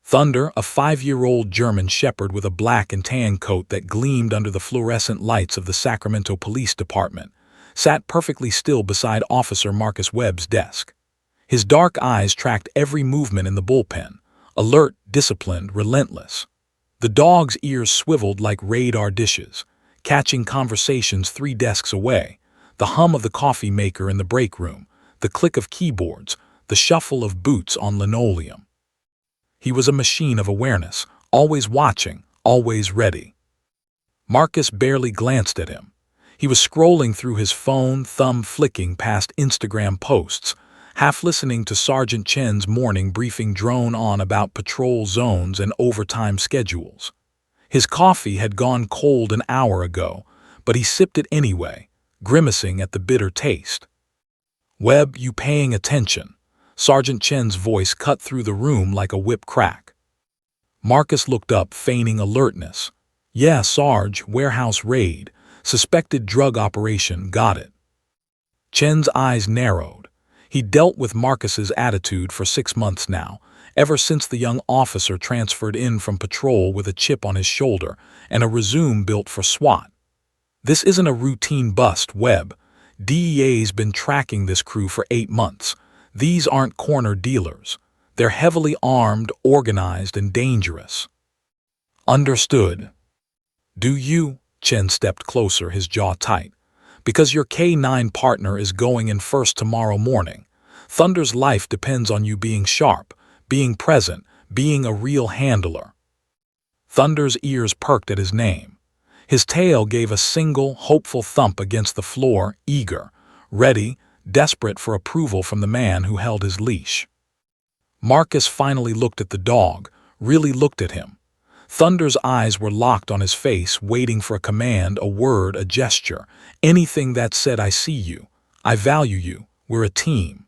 Thunder, a 5-year-old German shepherd with a black and tan coat that gleamed under the fluorescent lights of the Sacramento Police Department, sat perfectly still beside Officer Marcus Webb's desk. His dark eyes tracked every movement in the bullpen, alert, disciplined, relentless. The dog's ears swiveled like radar dishes, catching conversations 3 desks away, the hum of the coffee maker in the break room, the click of keyboards, the shuffle of boots on linoleum. He was a machine of awareness, always watching, always ready. Marcus barely glanced at him. He was scrolling through his phone, thumb flicking past Instagram posts, half listening to Sergeant Chen's morning briefing drone on about patrol zones and overtime schedules. His coffee had gone cold an hour ago, but he sipped it anyway, grimacing at the bitter taste. "Webb, you paying attention?" Sergeant Chen's voice cut through the room like a whip crack. Marcus looked up, feigning alertness. "Yeah, Sarge, warehouse raid. Suspected drug operation, got it." Chen's eyes narrowed. He'd dealt with Marcus's attitude for 6 months now, ever since the young officer transferred in from patrol with a chip on his shoulder and a resume built for SWAT. "This isn't a routine bust, Webb. DEA's been tracking this crew for 8 months. These aren't corner dealers. They're heavily armed, organized, and dangerous." "Understood." "Do you?" Chen stepped closer, his jaw tight. "Because your K-9 partner is going in first tomorrow morning. Thunder's life depends on you being sharp, being present, being a real handler." Thunder's ears perked at his name. His tail gave a single, hopeful thump against the floor, eager, ready, desperate for approval from the man who held his leash. Marcus finally looked at the dog, really looked at him. Thunder's eyes were locked on his face, waiting for a command, a word, a gesture, anything that said, "I see you, I value you, we're a team."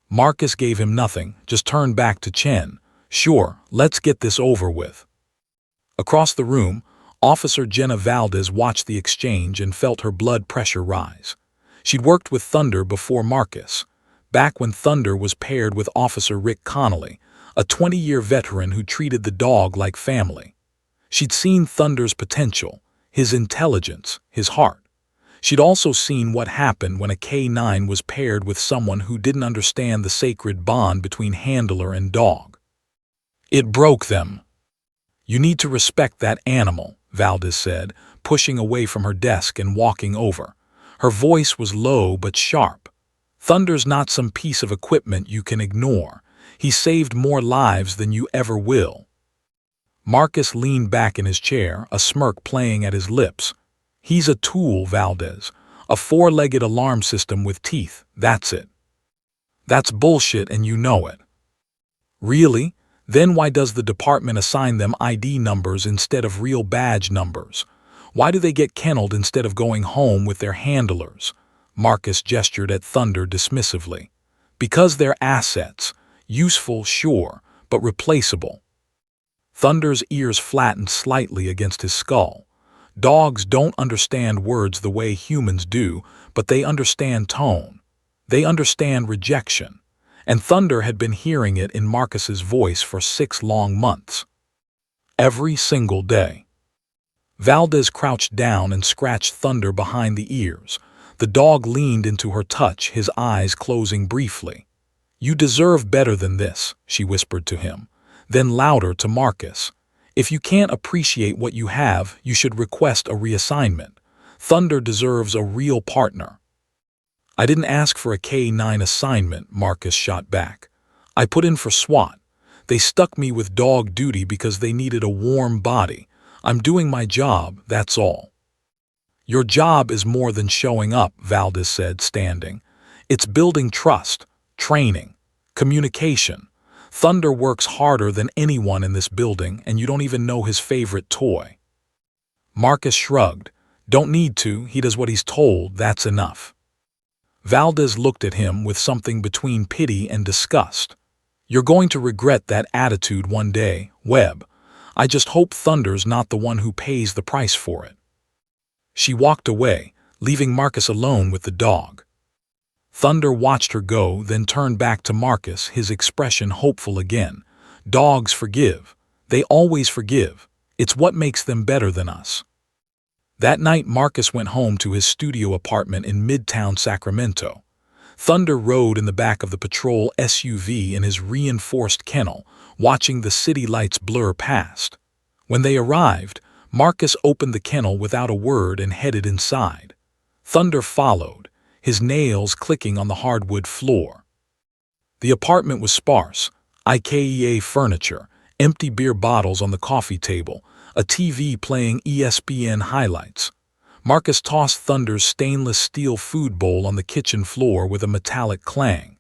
Marcus gave him nothing, just turned back to Chen. "Sure, let's get this over with." Across the room, Officer Jenna Valdez watched the exchange and felt her blood pressure rise. She'd worked with Thunder before Marcus, back when Thunder was paired with Officer Rick Connolly, a 20-year veteran who treated the dog like family. She'd seen Thunder's potential, his intelligence, his heart. She'd also seen what happened when a K-9 was paired with someone who didn't understand the sacred bond between handler and dog. It broke them. "You need to respect that animal," Valdez said, pushing away from her desk and walking over. Her voice was low but sharp. "Thunder's not some piece of equipment you can ignore. He saved more lives than you ever will." Marcus leaned back in his chair, a smirk playing at his lips. "He's a tool, Valdez. A 4-legged alarm system with teeth, that's it." "That's bullshit and you know it." "Really? Then why does the department assign them ID numbers instead of real badge numbers? Why do they get kenneled instead of going home with their handlers?" Marcus gestured at Thunder dismissively. "Because they're assets. Useful, sure, but replaceable." Thunder's ears flattened slightly against his skull. Dogs don't understand words the way humans do, but they understand tone. They understand rejection. And Thunder had been hearing it in Marcus's voice for 6 long months. Every single day. Valdez crouched down and scratched Thunder behind the ears. The dog leaned into her touch, his eyes closing briefly. "You deserve better than this," she whispered to him. Then louder to Marcus. "If you can't appreciate what you have, you should request a reassignment. Thunder deserves a real partner." "I didn't ask for a K-9 assignment," Marcus shot back. "I put in for SWAT. They stuck me with dog duty because they needed a warm body. I'm doing my job, that's all." "Your job is more than showing up," Valdez said, standing. "It's building trust, training, communication. Thunder works harder than anyone in this building, and you don't even know his favorite toy." Marcus shrugged. "Don't need to, he does what he's told, that's enough." Valdez looked at him with something between pity and disgust. "You're going to regret that attitude one day, Webb. I just hope Thunder's not the one who pays the price for it." She walked away, leaving Marcus alone with the dog. Thunder watched her go, then turned back to Marcus, his expression hopeful again. Dogs forgive. They always forgive. It's what makes them better than us. That night, Marcus went home to his studio apartment in Midtown Sacramento. Thunder rode in the back of the patrol SUV in his reinforced kennel, watching the city lights blur past. When they arrived, Marcus opened the kennel without a word and headed inside. Thunder followed, his nails clicking on the hardwood floor. The apartment was sparse: IKEA furniture, empty beer bottles on the coffee table, a TV playing ESPN highlights. Marcus tossed Thunder's stainless steel food bowl on the kitchen floor with a metallic clang.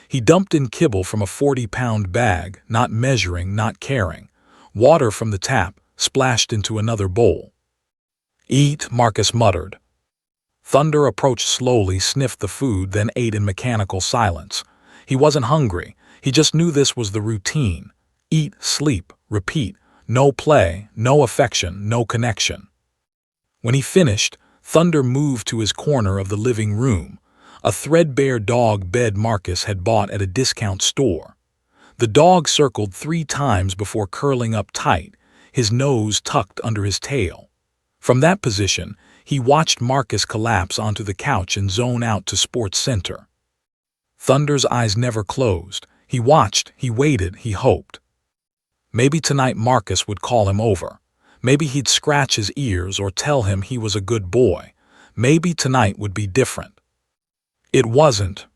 He dumped in kibble from a 40-pound bag, not measuring, not caring. Water from the tap splashed into another bowl. "Eat," Marcus muttered. Thunder approached slowly, sniffed the food, then ate in mechanical silence. He wasn't hungry. He just knew this was the routine. Eat, sleep, repeat. No play, no affection, no connection. When he finished, Thunder moved to his corner of the living room, a threadbare dog bed Marcus had bought at a discount store. The dog circled 3 times before curling up tight, his nose tucked under his tail. From that position, he watched Marcus collapse onto the couch and zone out to Sports Center. Thunder's eyes never closed. He watched, he waited, he hoped. Maybe tonight Marcus would call him over. Maybe he'd scratch his ears or tell him he was a good boy. Maybe tonight would be different. It wasn't.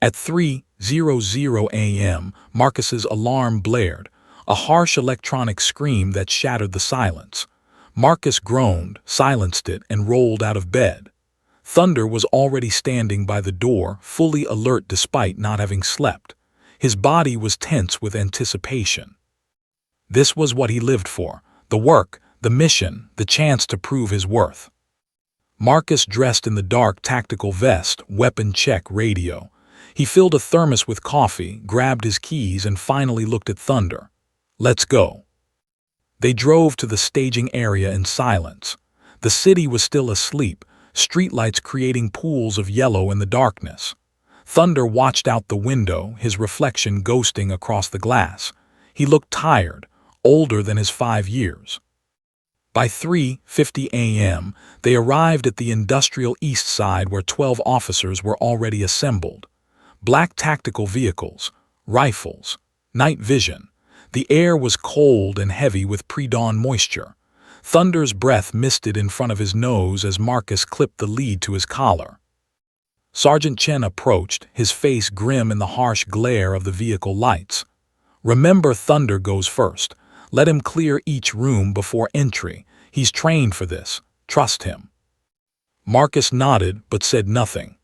At 3:00 a.m., Marcus's alarm blared, a harsh electronic scream that shattered the silence. Marcus groaned, silenced it, and rolled out of bed. Thunder was already standing by the door, fully alert despite not having slept. His body was tense with anticipation. This was what he lived for: the work, the mission, the chance to prove his worth. Marcus dressed in the dark tactical vest, weapon check, radio. He filled a thermos with coffee, grabbed his keys, and finally looked at Thunder. "Let's go." They drove to the staging area in silence. The city was still asleep, streetlights creating pools of yellow in the darkness. Thunder watched out the window, his reflection ghosting across the glass. He looked tired, older than his 5 years. By 3:50 a.m., they arrived at the industrial east side where 12 officers were already assembled. Black tactical vehicles, rifles, night vision. The air was cold and heavy with pre-dawn moisture. Thunder's breath misted in front of his nose as Marcus clipped the lead to his collar. Sergeant Chen approached, his face grim in the harsh glare of the vehicle lights. "Remember, Thunder goes first. Let him clear each room before entry. He's trained for this. Trust him." Marcus nodded but said nothing.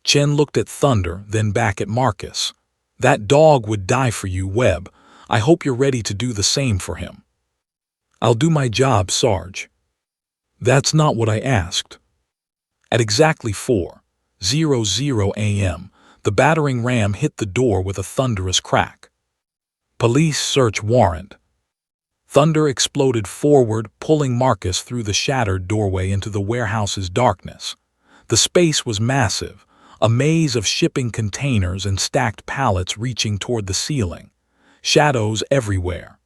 Chen looked at Thunder, then back at Marcus. "That dog would die for you, Webb. I hope you're ready to do the same for him." "I'll do my job, Sarge." "That's not what I asked." At exactly 4:00 a.m., the battering ram hit the door with a thunderous crack. "Police search warrant." Thunder exploded forward, pulling Marcus through the shattered doorway into the warehouse's darkness. The space was massive, a maze of shipping containers and stacked pallets reaching toward the ceiling. Shadows everywhere.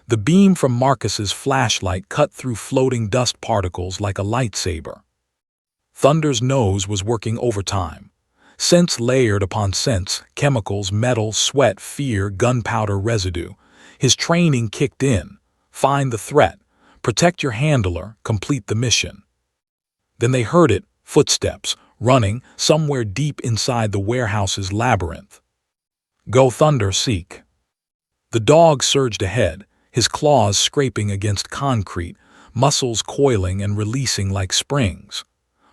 The beam from Marcus's flashlight cut through floating dust particles like a lightsaber. Thunder's nose was working overtime. Scents layered upon scents, chemicals, metal, sweat, fear, gunpowder residue. His training kicked in. Find the threat, protect your handler, complete the mission. Then they heard it, footsteps, running, somewhere deep inside the warehouse's labyrinth. "Go, Thunder, seek." The dog surged ahead, his claws scraping against concrete, muscles coiling and releasing like springs.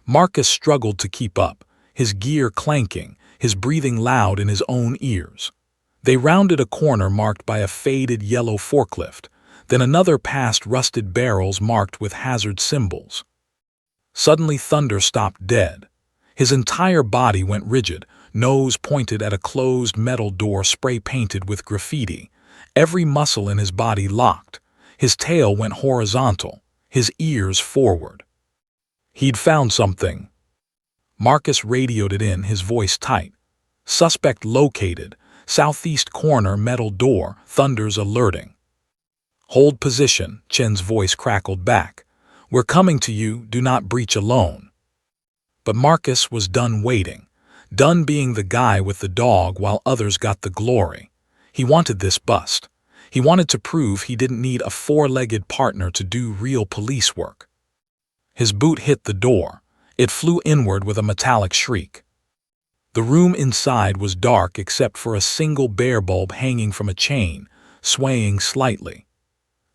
Marcus struggled to keep up, his gear clanking, his breathing loud in his own ears. They rounded a corner marked by a faded yellow forklift, then another past rusted barrels marked with hazard symbols. Suddenly Thunder stopped dead. His entire body went rigid, nose pointed at a closed metal door spray-painted with graffiti. Every muscle in his body locked. His tail went horizontal, his ears forward. He'd found something. Marcus radioed it in, his voice tight. "Suspect located. Southeast corner metal door, Thunder's alerting. Hold position, Chen's voice crackled back. We're coming to you, do not breach alone. But Marcus was done waiting, done being the guy with the dog while others got the glory. He wanted this bust. He wanted to prove he didn't need a four-legged partner to do real police work. His boot hit the door. It flew inward with a metallic shriek. The room inside was dark except for a single bare bulb hanging from a chain, swaying slightly.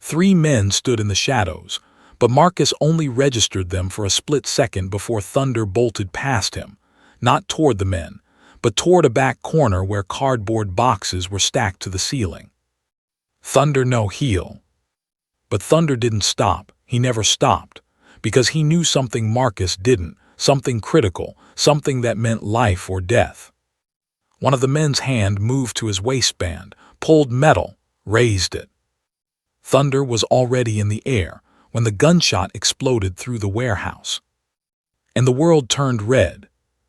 3 men stood in the shadows, but Marcus only registered them for a split second before Thunder bolted past him, not toward the men, but toward a back corner where cardboard boxes were stacked to the ceiling. Thunder no heel. But Thunder didn't stop. He never stopped, because he knew something Marcus didn't, something critical, something that meant life or death. One of the men's hand moved to his waistband, pulled metal, raised it. Thunder was already in the air when the gunshot exploded through the warehouse. And the world turned red.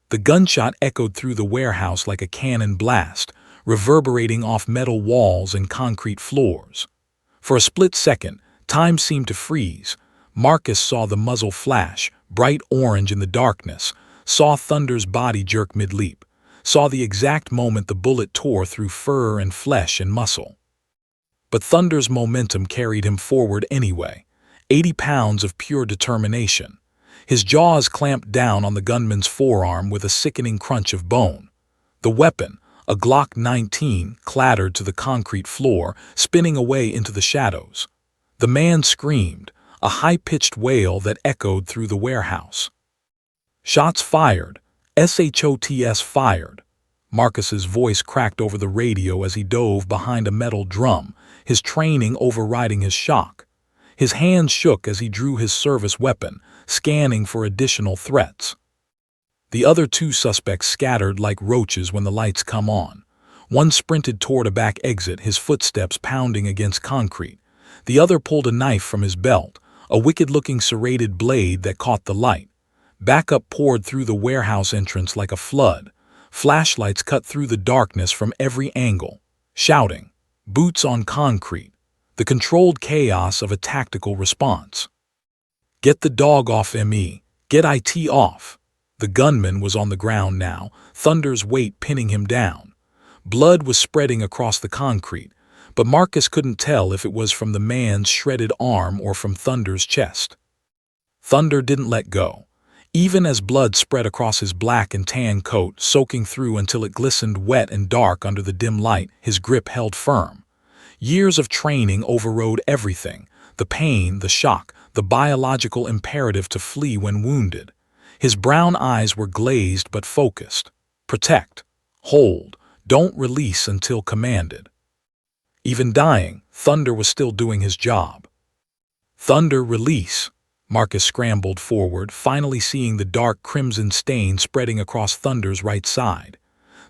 The gunshot echoed through the warehouse like a cannon blast, reverberating off metal walls and concrete floors. For a split second, time seemed to freeze. Marcus saw the muzzle flash, bright orange in the darkness, saw Thunder's body jerk mid-leap, saw the exact moment the bullet tore through fur and flesh and muscle. But Thunder's momentum carried him forward anyway, 80 pounds of pure determination. His jaws clamped down on the gunman's forearm with a sickening crunch of bone. The weapon, a Glock 19, clattered to the concrete floor, spinning away into the shadows. The man screamed, a high-pitched wail that echoed through the warehouse. Shots fired. SHOTS fired. Marcus's voice cracked over the radio as he dove behind a metal drum, his training overriding his shock. His hands shook as he drew his service weapon, scanning for additional threats. The other 2 suspects scattered like roaches when the lights come on. One sprinted toward a back exit, his footsteps pounding against concrete. The other pulled a knife from his belt, a wicked-looking serrated blade that caught the light. Backup poured through the warehouse entrance like a flood. Flashlights cut through the darkness from every angle, shouting, boots on concrete, the controlled chaos of a tactical response. Get the dog off me, get it off. The gunman was on the ground now, Thunder's weight pinning him down. Blood was spreading across the concrete, but Marcus couldn't tell if it was from the man's shredded arm or from Thunder's chest. Thunder didn't let go. Even as blood spread across his black and tan coat, soaking through until it glistened wet and dark under the dim light, his grip held firm. Years of training overrode everything, the pain, the shock, the biological imperative to flee when wounded. His brown eyes were glazed but focused. Protect. Hold. Don't release until commanded. Even dying, Thunder was still doing his job. Thunder, release. Marcus scrambled forward, finally seeing the dark crimson stain spreading across Thunder's right side.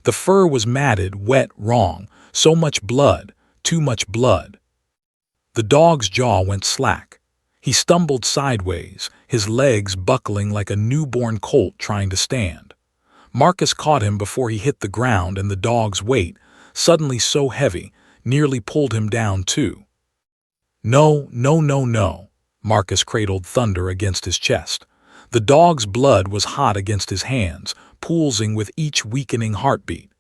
The fur was matted, wet, wrong. So much blood, too much blood. The dog's jaw went slack. He stumbled sideways, his legs buckling like a newborn colt trying to stand. Marcus caught him before he hit the ground, and the dog's weight, suddenly so heavy, nearly pulled him down too. No, no, no, no. Marcus cradled Thunder against his chest. The dog's blood was hot against his hands, pulsing with each weakening heartbeat.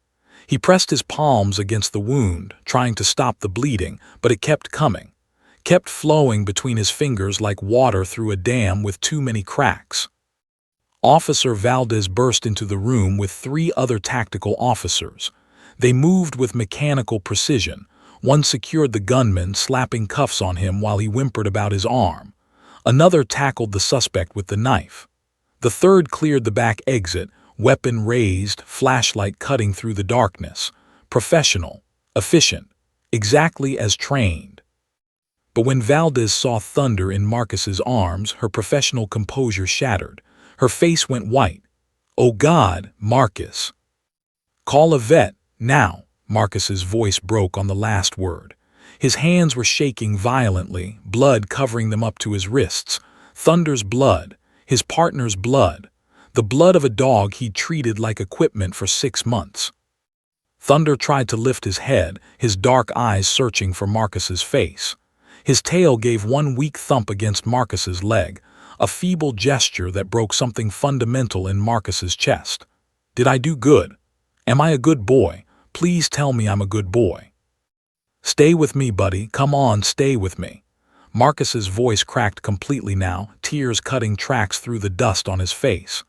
He pressed his palms against the wound, trying to stop the bleeding, but it kept coming, kept flowing between his fingers like water through a dam with too many cracks. Officer Valdez burst into the room with 3 other tactical officers. They moved with mechanical precision. One secured the gunman, slapping cuffs on him while he whimpered about his arm. Another tackled the suspect with the knife. The third cleared the back exit, weapon raised, flashlight cutting through the darkness. Professional, efficient, exactly as trained. But when Valdez saw Thunder in Marcus's arms, her professional composure shattered. Her face went white. Oh God, Marcus. Call a vet, now. Marcus's voice broke on the last word. His hands were shaking violently, blood covering them up to his wrists. Thunder's blood, his partner's blood, the blood of a dog he'd treated like equipment for 6 months. Thunder tried to lift his head, his dark eyes searching for Marcus's face. His tail gave one weak thump against Marcus's leg, a feeble gesture that broke something fundamental in Marcus's chest. Did I do good? Am I a good boy? Please tell me I'm a good boy. Stay with me, buddy. Come on, stay with me. Marcus's voice cracked completely now, tears cutting tracks through the dust on his face.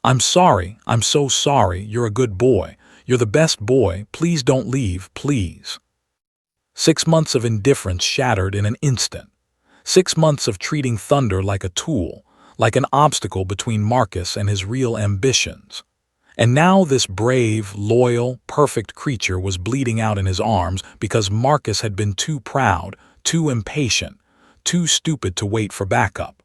I'm sorry. I'm so sorry. You're a good boy. You're the best boy. Please don't leave, please. 6 months of indifference shattered in an instant. 6 months of treating Thunder like a tool, like an obstacle between Marcus and his real ambitions. And now this brave, loyal, perfect creature was bleeding out in his arms because Marcus had been too proud, too impatient, too stupid to wait for backup.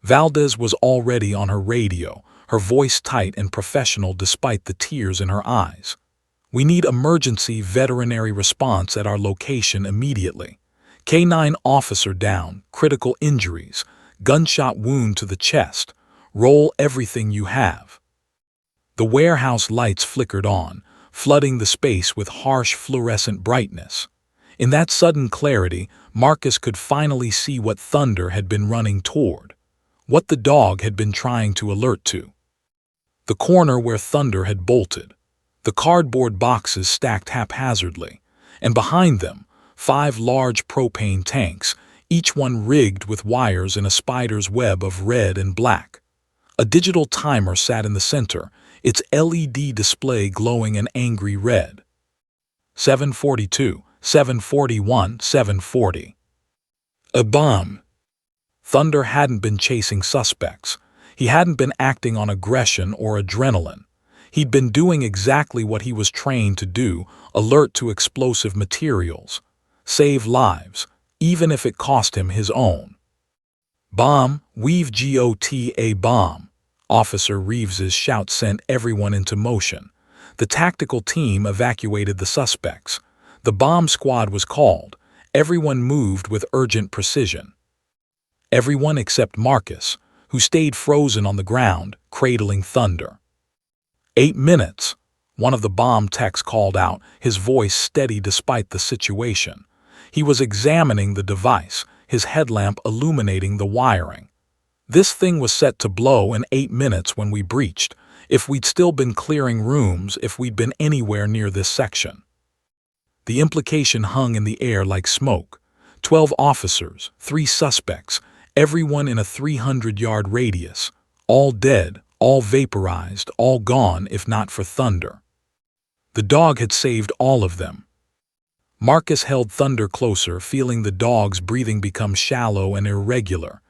Valdez was already on her radio, her voice tight and professional despite the tears in her eyes. We need emergency veterinary response at our location immediately. K9 officer down, critical injuries, gunshot wound to the chest. Roll everything you have. The warehouse lights flickered on, flooding the space with harsh fluorescent brightness. In that sudden clarity, Marcus could finally see what Thunder had been running toward, what the dog had been trying to alert to. The corner where Thunder had bolted, the cardboard boxes stacked haphazardly, and behind them, 5 large propane tanks, each one rigged with wires in a spider's web of red and black. A digital timer sat in the center, its LED display glowing an angry red. 7:42, 7:41, 7:40. A bomb. Thunder hadn't been chasing suspects. He hadn't been acting on aggression or adrenaline. He'd been doing exactly what he was trained to do, alert to explosive materials. Save lives, even if it cost him his own. Bomb, we've got a bomb. Officer Reeves's shout sent everyone into motion. The tactical team evacuated the suspects. The bomb squad was called. Everyone moved with urgent precision. Everyone except Marcus, who stayed frozen on the ground, cradling Thunder. 8 minutes, one of the bomb techs called out, his voice steady despite the situation. He was examining the device, his headlamp illuminating the wiring. This thing was set to blow in 8 minutes when we breached, if we'd still been clearing rooms, if we'd been anywhere near this section. The implication hung in the air like smoke. 12 officers, 3 suspects, everyone in a 300-yard radius, all dead, all vaporized, all gone if not for Thunder. The dog had saved all of them. Marcus held Thunder closer, feeling the dog's breathing become shallow and irregular.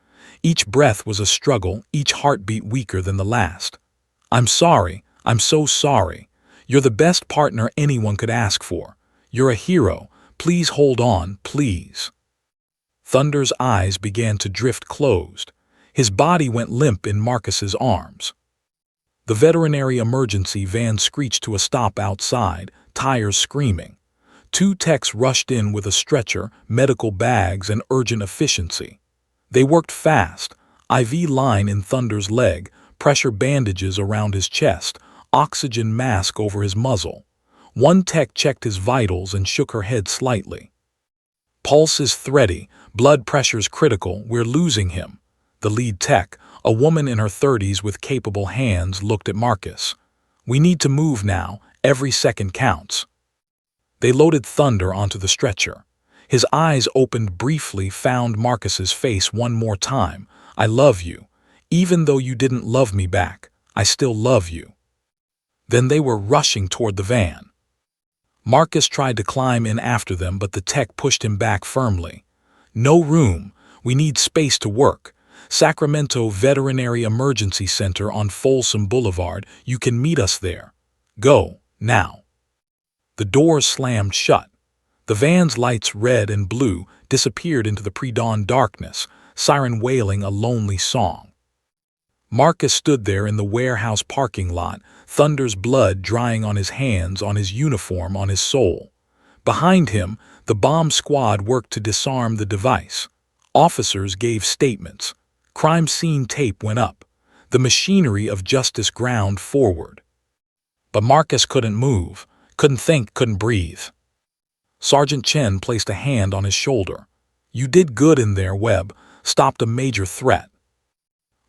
Each breath was a struggle, each heartbeat weaker than the last. I'm sorry. I'm so sorry. You're the best partner anyone could ask for. You're a hero. Please hold on, please. Thunder's eyes began to drift closed. His body went limp in Marcus's arms. The veterinary emergency van screeched to a stop outside, tires screaming. 2 techs rushed in with a stretcher, medical bags, and urgent efficiency. They worked fast, IV line in Thunder's leg, pressure bandages around his chest, oxygen mask over his muzzle. One tech checked his vitals and shook her head slightly. Pulse is thready, blood pressure's critical, we're losing him. The lead tech, a woman in her 30s with capable hands, looked at Marcus. We need to move now, every second counts. They loaded Thunder onto the stretcher. His eyes opened briefly, found Marcus's face one more time. I love you. Even though you didn't love me back, I still love you. Then they were rushing toward the van. Marcus tried to climb in after them, but the tech pushed him back firmly. No room. We need space to work. Sacramento Veterinary Emergency Center on Folsom Boulevard. You can meet us there. Go, now. The doors slammed shut. The van's lights, red and blue, disappeared into the pre-dawn darkness, siren wailing a lonely song. Marcus stood there in the warehouse parking lot, Thunder's blood drying on his hands, on his uniform, on his soul. Behind him, the bomb squad worked to disarm the device. Officers gave statements. Crime scene tape went up. The machinery of justice ground forward. But Marcus couldn't move, Couldn't think, couldn't breathe. Sergeant Chen placed a hand on his shoulder. You did good in there, Webb. Stopped a major threat.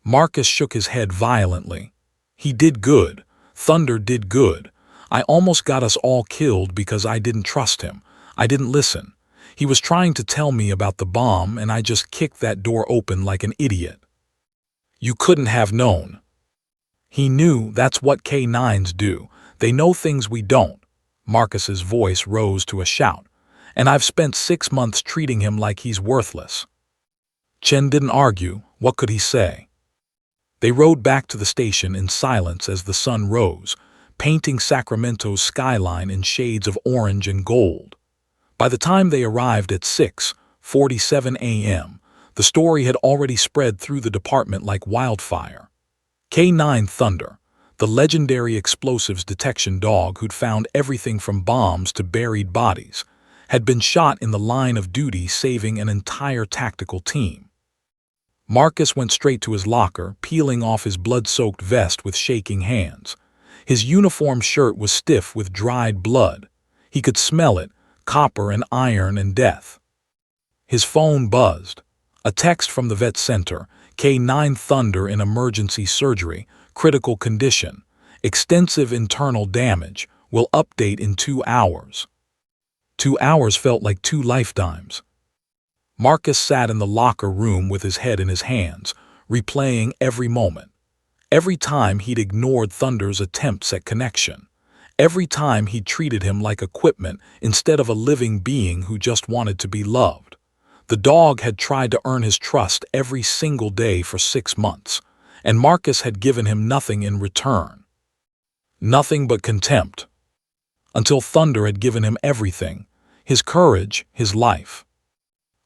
Marcus shook his head violently. He did good. Thunder did good. I almost got us all killed because I didn't trust him. I didn't listen. He was trying to tell me about the bomb, and I just kicked that door open like an idiot. You couldn't have known. He knew. That's what K9s do. They know things we don't. Marcus's voice rose to a shout. And I've spent 6 months treating him like he's worthless. Chen didn't argue. What could he say? They rode back to the station in silence as the sun rose, painting Sacramento's skyline in shades of orange and gold. By the time they arrived at 6:47 a.m., the story had already spread through the department like wildfire. K9 Thunder, the legendary explosives detection dog who'd found everything from bombs to buried bodies, had been shot in the line of duty, saving an entire tactical team. Marcus went straight to his locker, peeling off his blood-soaked vest with shaking hands. His uniform shirt was stiff with dried blood. He could smell it, copper and iron and death. His phone buzzed. A text from the vet center. K9 Thunder in emergency surgery, critical condition, extensive internal damage, will update in 2 hours. 2 hours felt like 2 lifetimes. Marcus sat in the locker room with his head in his hands, replaying every moment. Every time he'd ignored Thunder's attempts at connection. Every time he'd treated him like equipment instead of a living being who just wanted to be loved. The dog had tried to earn his trust every single day for 6 months, and Marcus had given him nothing in return. Nothing but contempt. Until Thunder had given him everything, his courage, his life.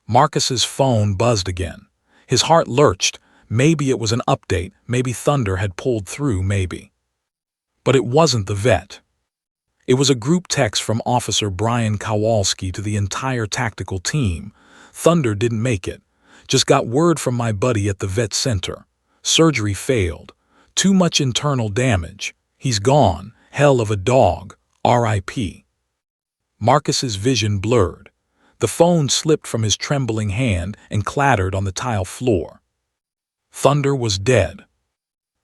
Marcus's phone buzzed again. His heart lurched. Maybe it was an update, maybe Thunder had pulled through, maybe. But it wasn't the vet. It was a group text from Officer Brian Kowalski to the entire tactical team. Thunder didn't make it. Just got word from my buddy at the vet center. Surgery failed. Too much internal damage. He's gone. Hell of a dog. R.I.P. Marcus's vision blurred. The phone slipped from his trembling hand and clattered on the tile floor. Thunder was dead.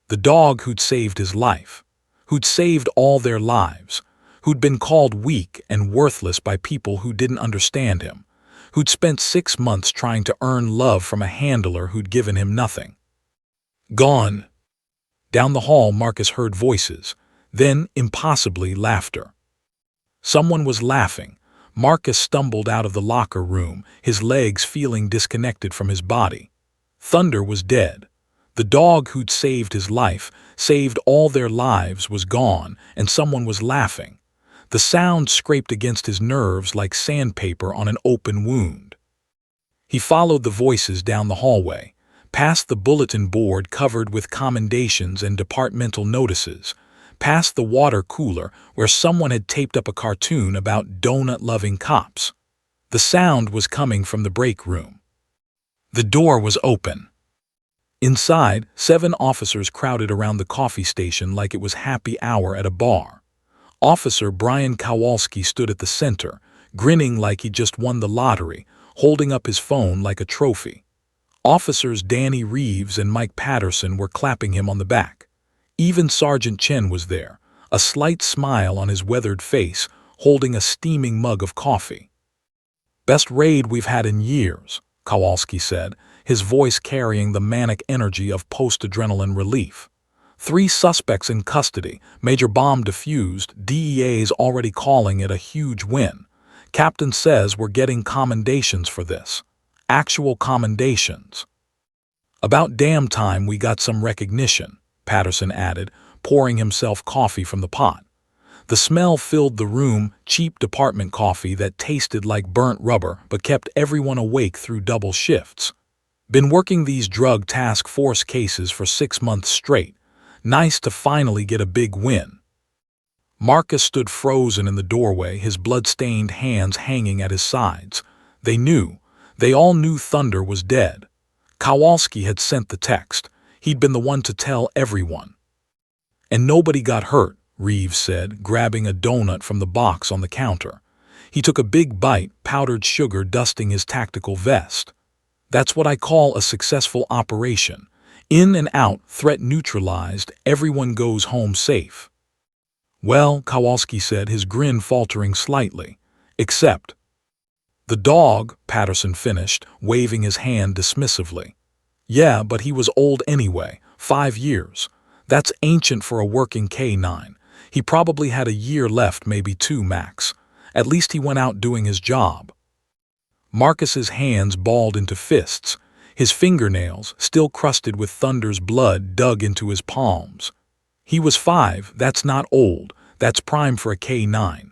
The dog who'd saved his life, who'd saved all their lives, who'd been called weak and worthless by people who didn't understand him, who'd spent 6 months trying to earn love from a handler who'd given him nothing. Gone. Down the hall, Marcus heard voices, then, impossibly, laughter. Someone was laughing. Marcus stumbled out of the locker room, his legs feeling disconnected from his body. Thunder was dead. The dog who'd saved his life, saved all their lives, was gone, and someone was laughing. The sound scraped against his nerves like sandpaper on an open wound. He followed the voices down the hallway, past the bulletin board covered with commendations and departmental notices, past the water cooler where someone had taped up a cartoon about donut-loving cops. The sound was coming from the break room. The door was open. Inside, 7 officers crowded around the coffee station like it was happy hour at a bar. Officer Brian Kowalski stood at the center, grinning like he just won the lottery, holding up his phone like a trophy. Officers Danny Reeves and Mike Patterson were clapping him on the back. Even Sergeant Chen was there, a slight smile on his weathered face, holding a steaming mug of coffee. "Best raid we've had in years," Kowalski said, his voice carrying the manic energy of post-adrenaline relief. 3 suspects in custody, major bomb defused, DEA's already calling it a huge win. Captain says we're getting commendations for this. Actual commendations. About damn time we got some recognition, Patterson added, pouring himself coffee from the pot. The smell filled the room, cheap department coffee that tasted like burnt rubber but kept everyone awake through double shifts. Been working these drug task force cases for 6 months straight. Nice to finally get a big win. Marcus stood frozen in the doorway, his blood-stained hands hanging at his sides. They all knew Thunder was dead. Kowalski had sent the text. He'd been the one to tell everyone. And nobody got hurt, Reeves said, grabbing a donut from the box on the counter. He took a big bite, powdered sugar dusting his tactical vest. That's what I call a successful operation. In and out, threat neutralized, everyone goes home safe. Well, Kowalski said, his grin faltering slightly. Except. The dog, Patterson finished, waving his hand dismissively. Yeah, but he was old anyway, 5 years. That's ancient for a working K9. He probably had a year left, maybe 2 max. At least he went out doing his job. Marcus's hands balled into fists. His fingernails, still crusted with Thunder's blood, dug into his palms. He was 5, that's not old, that's prime for a K9.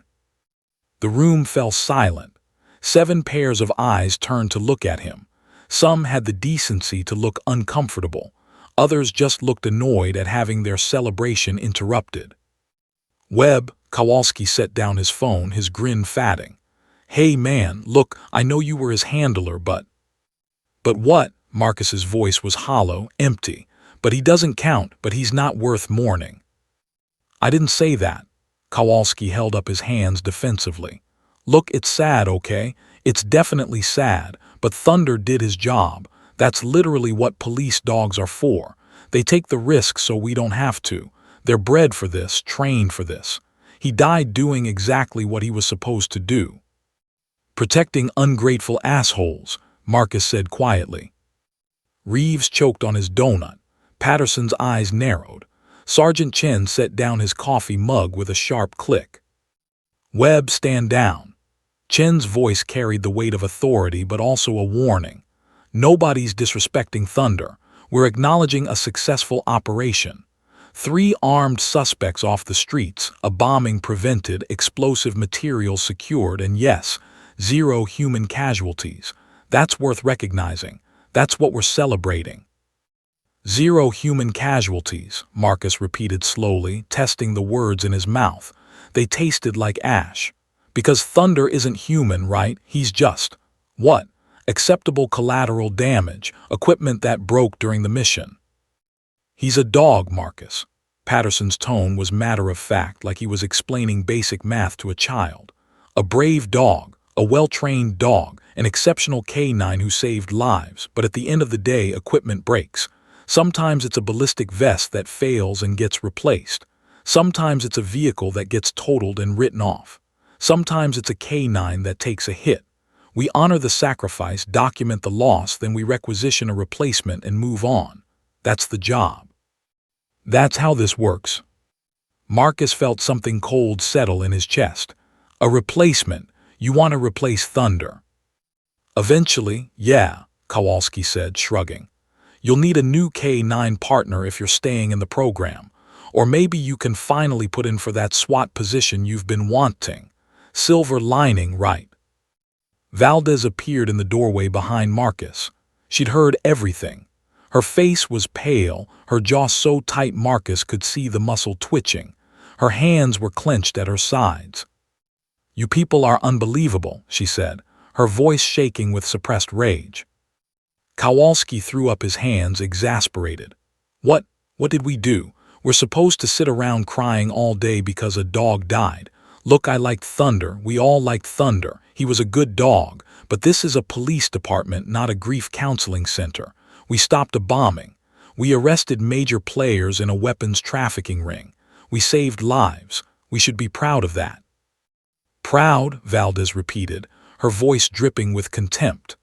The room fell silent. 7 pairs of eyes turned to look at him. Some had the decency to look uncomfortable. Others just looked annoyed at having their celebration interrupted. Webb, Kowalski set down his phone, his grin fatting. Hey man, look, I know you were his handler, but... But what? Marcus's voice was hollow, empty. But he doesn't count, but he's not worth mourning. I didn't say that. Kowalski held up his hands defensively. Look, it's sad, okay? It's definitely sad, but Thunder did his job. That's literally what police dogs are for. They take the risk so we don't have to. They're bred for this, trained for this. He died doing exactly what he was supposed to do. Protecting ungrateful assholes, Marcus said quietly. Reeves choked on his donut. Patterson's eyes narrowed. Sergeant Chen set down his coffee mug with a sharp click. Webb, stand down. Chen's voice carried the weight of authority but also a warning. Nobody's disrespecting Thunder. We're acknowledging a successful operation. 3 armed suspects off the streets, a bombing prevented, explosive materials secured, and yes, 0 human casualties. That's worth recognizing. That's what we're celebrating. 0 human casualties, Marcus repeated slowly, testing the words in his mouth. They tasted like ash. Because Thunder isn't human, right? He's just, what? Acceptable collateral damage, equipment that broke during the mission. He's a dog, Marcus. Patterson's tone was matter-of-fact, like he was explaining basic math to a child. A brave dog, a well-trained dog, an exceptional K9 who saved lives, but at the end of the day, equipment breaks. Sometimes it's a ballistic vest that fails and gets replaced. Sometimes it's a vehicle that gets totaled and written off. Sometimes it's a K9 that takes a hit. We honor the sacrifice, document the loss, then we requisition a replacement and move on. That's the job. That's how this works. Marcus felt something cold settle in his chest. A replacement. You want to replace Thunder. Eventually, yeah, Kowalski said, shrugging. You'll need a new K9 partner if you're staying in the program. Or maybe you can finally put in for that SWAT position you've been wanting. Silver lining, right? Valdez appeared in the doorway behind Marcus. She'd heard everything. Her face was pale, her jaw so tight Marcus could see the muscle twitching. Her hands were clenched at her sides. You people are unbelievable, she said, her voice shaking with suppressed rage. Kowalski threw up his hands, exasperated. What did we do? We're supposed to sit around crying all day because a dog died. Look, I liked Thunder. We all liked Thunder. He was a good dog. But this is a police department, not a grief counseling center. We stopped a bombing. We arrested major players in a weapons trafficking ring. We saved lives. We should be proud of that. Proud, Valdez repeated, her voice dripping with contempt.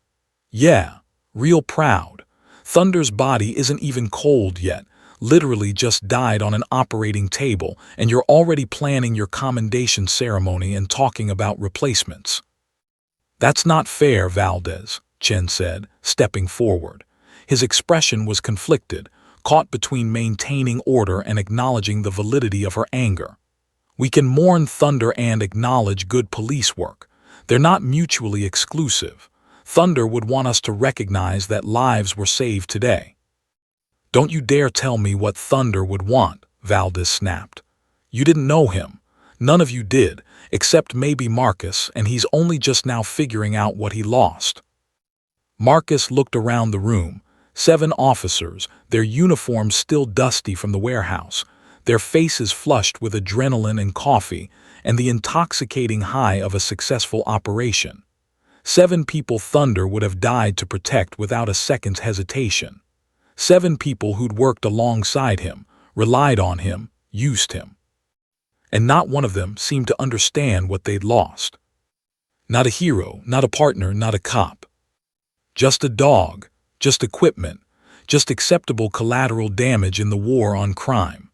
Yeah, real proud. Thunder's body isn't even cold yet. Literally just died on an operating table, and you're already planning your commendation ceremony and talking about replacements. That's not fair, Valdez, Chen said, stepping forward. His expression was conflicted, caught between maintaining order and acknowledging the validity of her anger. We can mourn Thunder and acknowledge good police work. They're not mutually exclusive. Thunder would want us to recognize that lives were saved today. Don't you dare tell me what Thunder would want, Valdez snapped. You didn't know him. None of you did, except maybe Marcus, and he's only just now figuring out what he lost. Marcus looked around the room. 7 officers, their uniforms still dusty from the warehouse. their faces flushed with adrenaline and coffee and the intoxicating high of a successful operation. 7 people Thunder would have died to protect without a second's hesitation. 7 people who'd worked alongside him, relied on him, used him. And not one of them seemed to understand what they'd lost. Not a hero, not a partner, not a cop. Just a dog, just equipment, just acceptable collateral damage in the war on crime.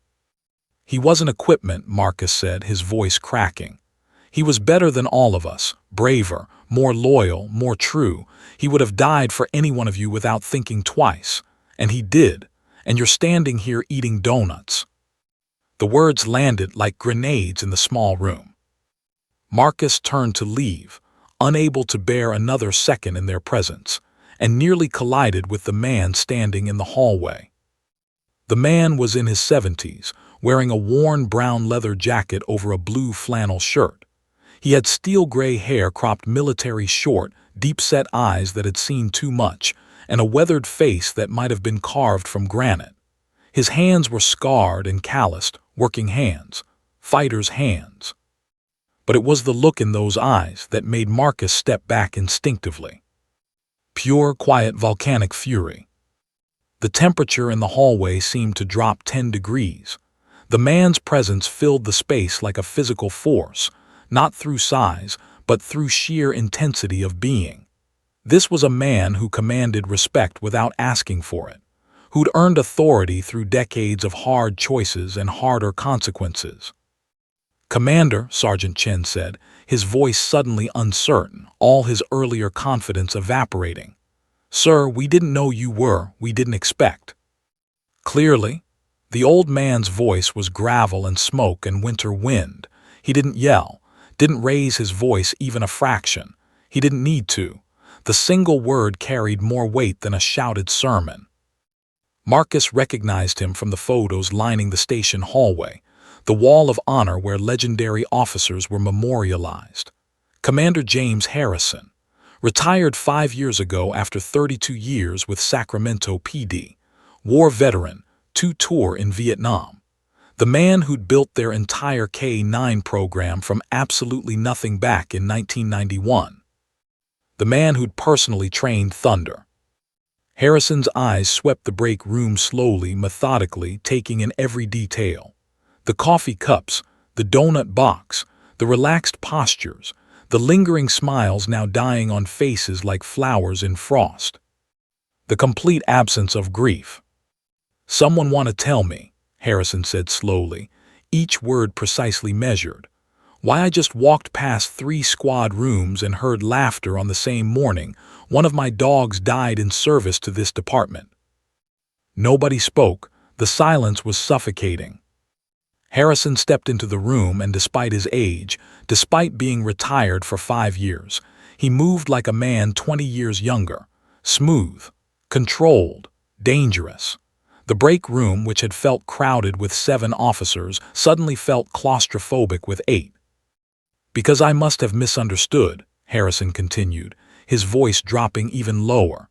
He wasn't equipment, Marcus said, his voice cracking. He was better than all of us, braver, more loyal, more true. He would have died for any one of you without thinking twice. And he did. And you're standing here eating donuts. The words landed like grenades in the small room. Marcus turned to leave, unable to bear another second in their presence, and nearly collided with the man standing in the hallway. The man was in his 70s, wearing a worn brown leather jacket over a blue flannel shirt. He had steel-gray hair cropped military short, deep-set eyes that had seen too much, and a weathered face that might have been carved from granite. His hands were scarred and calloused, working hands, fighters' hands. But it was the look in those eyes that made Marcus step back instinctively. Pure, quiet, volcanic fury. The temperature in the hallway seemed to drop 10 degrees. The man's presence filled the space like a physical force, not through size, but through sheer intensity of being. This was a man who commanded respect without asking for it, who'd earned authority through decades of hard choices and harder consequences. "Commander," Sergeant Chen said, his voice suddenly uncertain, all his earlier confidence evaporating. "Sir, we didn't know you were, we didn't expect." Clearly, the old man's voice was gravel and smoke and winter wind. He didn't yell, didn't raise his voice even a fraction. He didn't need to. The single word carried more weight than a shouted sermon. Marcus recognized him from the photos lining the station hallway, the wall of honor where legendary officers were memorialized. Commander James Harrison, retired 5 years ago after 32 years with Sacramento PD, war veteran, 2 tours in Vietnam. The man who'd built their entire K-9 program from absolutely nothing back in 1991. The man who'd personally trained Thunder. Harrison's eyes swept the break room slowly, methodically, taking in every detail. The coffee cups, the donut box, the relaxed postures, the lingering smiles now dying on faces like flowers in frost. The complete absence of grief. "Someone want to tell me," Harrison said slowly, each word precisely measured, "why I just walked past 3 squad rooms and heard laughter on the same morning one of my dogs died in service to this department?" Nobody spoke. The silence was suffocating. Harrison stepped into the room, and despite his age, despite being retired for 5 years, he moved like a man 20 years younger, smooth, controlled, dangerous. The break room, which had felt crowded with 7 officers, suddenly felt claustrophobic with 8. "Because I must have misunderstood," Harrison continued, his voice dropping even lower.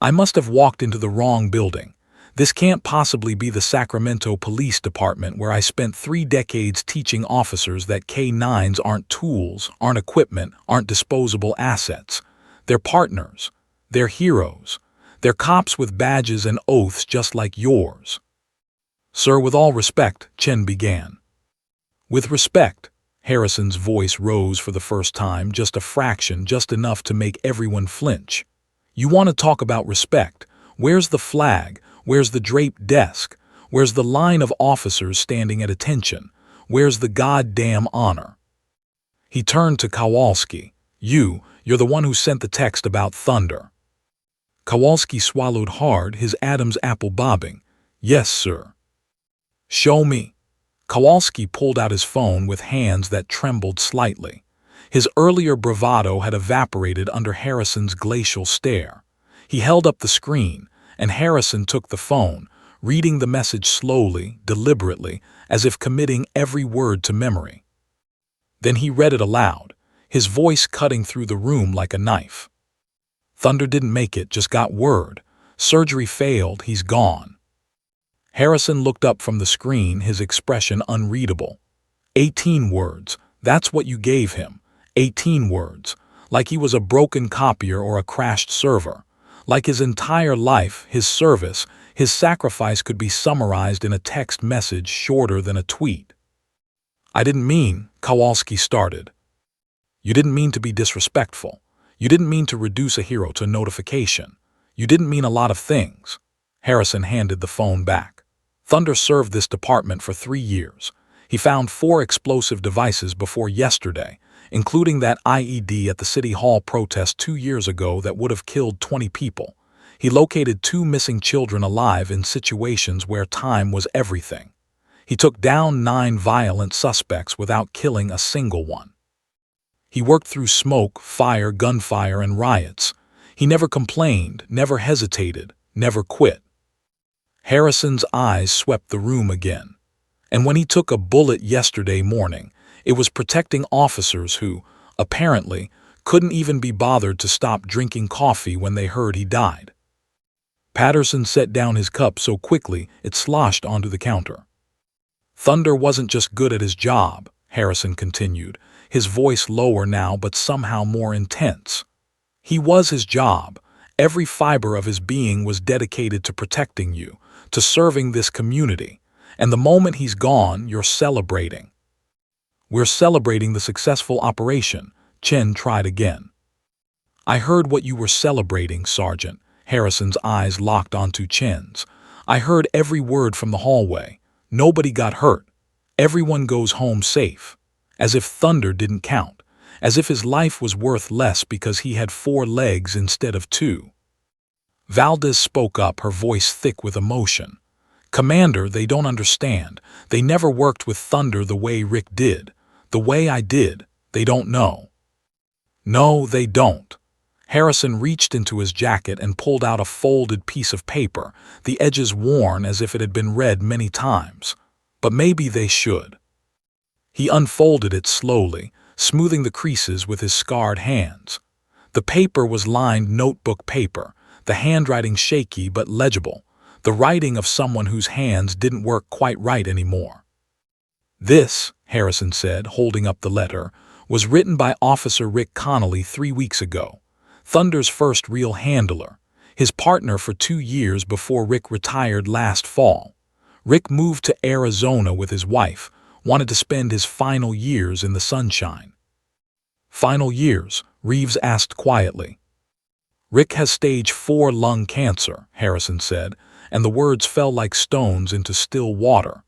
"I must have walked into the wrong building. This can't possibly be the Sacramento Police Department where I spent 3 decades teaching officers that K-9s aren't tools, aren't equipment, aren't disposable assets. They're partners. They're heroes. They're cops with badges and oaths just like yours." "Sir, with all respect," Chen began. "With respect," Harrison's voice rose for the first time, just a fraction, just enough to make everyone flinch. "You want to talk about respect? Where's the flag? Where's the draped desk? Where's the line of officers standing at attention? Where's the goddamn honor?" He turned to Kowalski. You're the one who sent the text about Thunder." Kowalski swallowed hard, his Adam's apple bobbing. "Yes, sir." "Show me." Kowalski pulled out his phone with hands that trembled slightly. His earlier bravado had evaporated under Harrison's glacial stare. He held up the screen, and Harrison took the phone, reading the message slowly, deliberately, as if committing every word to memory. Then he read it aloud, his voice cutting through the room like a knife. "Thunder didn't make it, just got word. Surgery failed, he's gone." Harrison looked up from the screen, his expression unreadable. 18 words. That's what you gave him. 18 words. Like he was a broken copier or a crashed server. Like his entire life, his service, his sacrifice could be summarized in a text message shorter than a tweet. I didn't mean, Kowalski started. You didn't mean to be disrespectful. You didn't mean to reduce a hero to notification. You didn't mean a lot of things. Harrison handed the phone back. Thunder served this department for 3 years. He found 4 explosive devices before yesterday, including that IED at the City Hall protest 2 years ago that would have killed 20 people. He located 2 missing children alive in situations where time was everything. He took down 9 violent suspects without killing a single one. He worked through smoke, fire, gunfire, and riots. He never complained, never hesitated, never quit. Harrison's eyes swept the room again. And when he took a bullet yesterday morning, it was protecting officers who, apparently, couldn't even be bothered to stop drinking coffee when they heard he died. Patterson set down his cup so quickly it sloshed onto the counter. Thunder wasn't just good at his job, Harrison continued, his voice lower now but somehow more intense. He was his job. Every fiber of his being was dedicated to protecting you, to serving this community. And the moment he's gone, you're celebrating. We're celebrating the successful operation, Chen tried again. I heard what you were celebrating, Sergeant. Harrison's eyes locked onto Chen's. I heard every word from the hallway. Nobody got hurt. Everyone goes home safe. As if Thunder didn't count. As if his life was worth less because he had 4 legs instead of 2. Valdez spoke up, her voice thick with emotion. Commander, they don't understand. They never worked with Thunder the way Rick did. The way I did. They don't know. No, they don't. Harrison reached into his jacket and pulled out a folded piece of paper, the edges worn as if it had been read many times. But maybe they should. He unfolded it slowly, smoothing the creases with his scarred hands. The paper was lined notebook paper, the handwriting shaky but legible, the writing of someone whose hands didn't work quite right anymore. This, Harrison said, holding up the letter, was written by Officer Rick Connolly 3 weeks ago, Thunder's first real handler, his partner for 2 years before Rick retired last fall. Rick moved to Arizona with his wife, wanted to spend his final years in the sunshine. Final years? Reeves asked quietly. Rick has stage 4 lung cancer, Harrison said, and the words fell like stones into still water.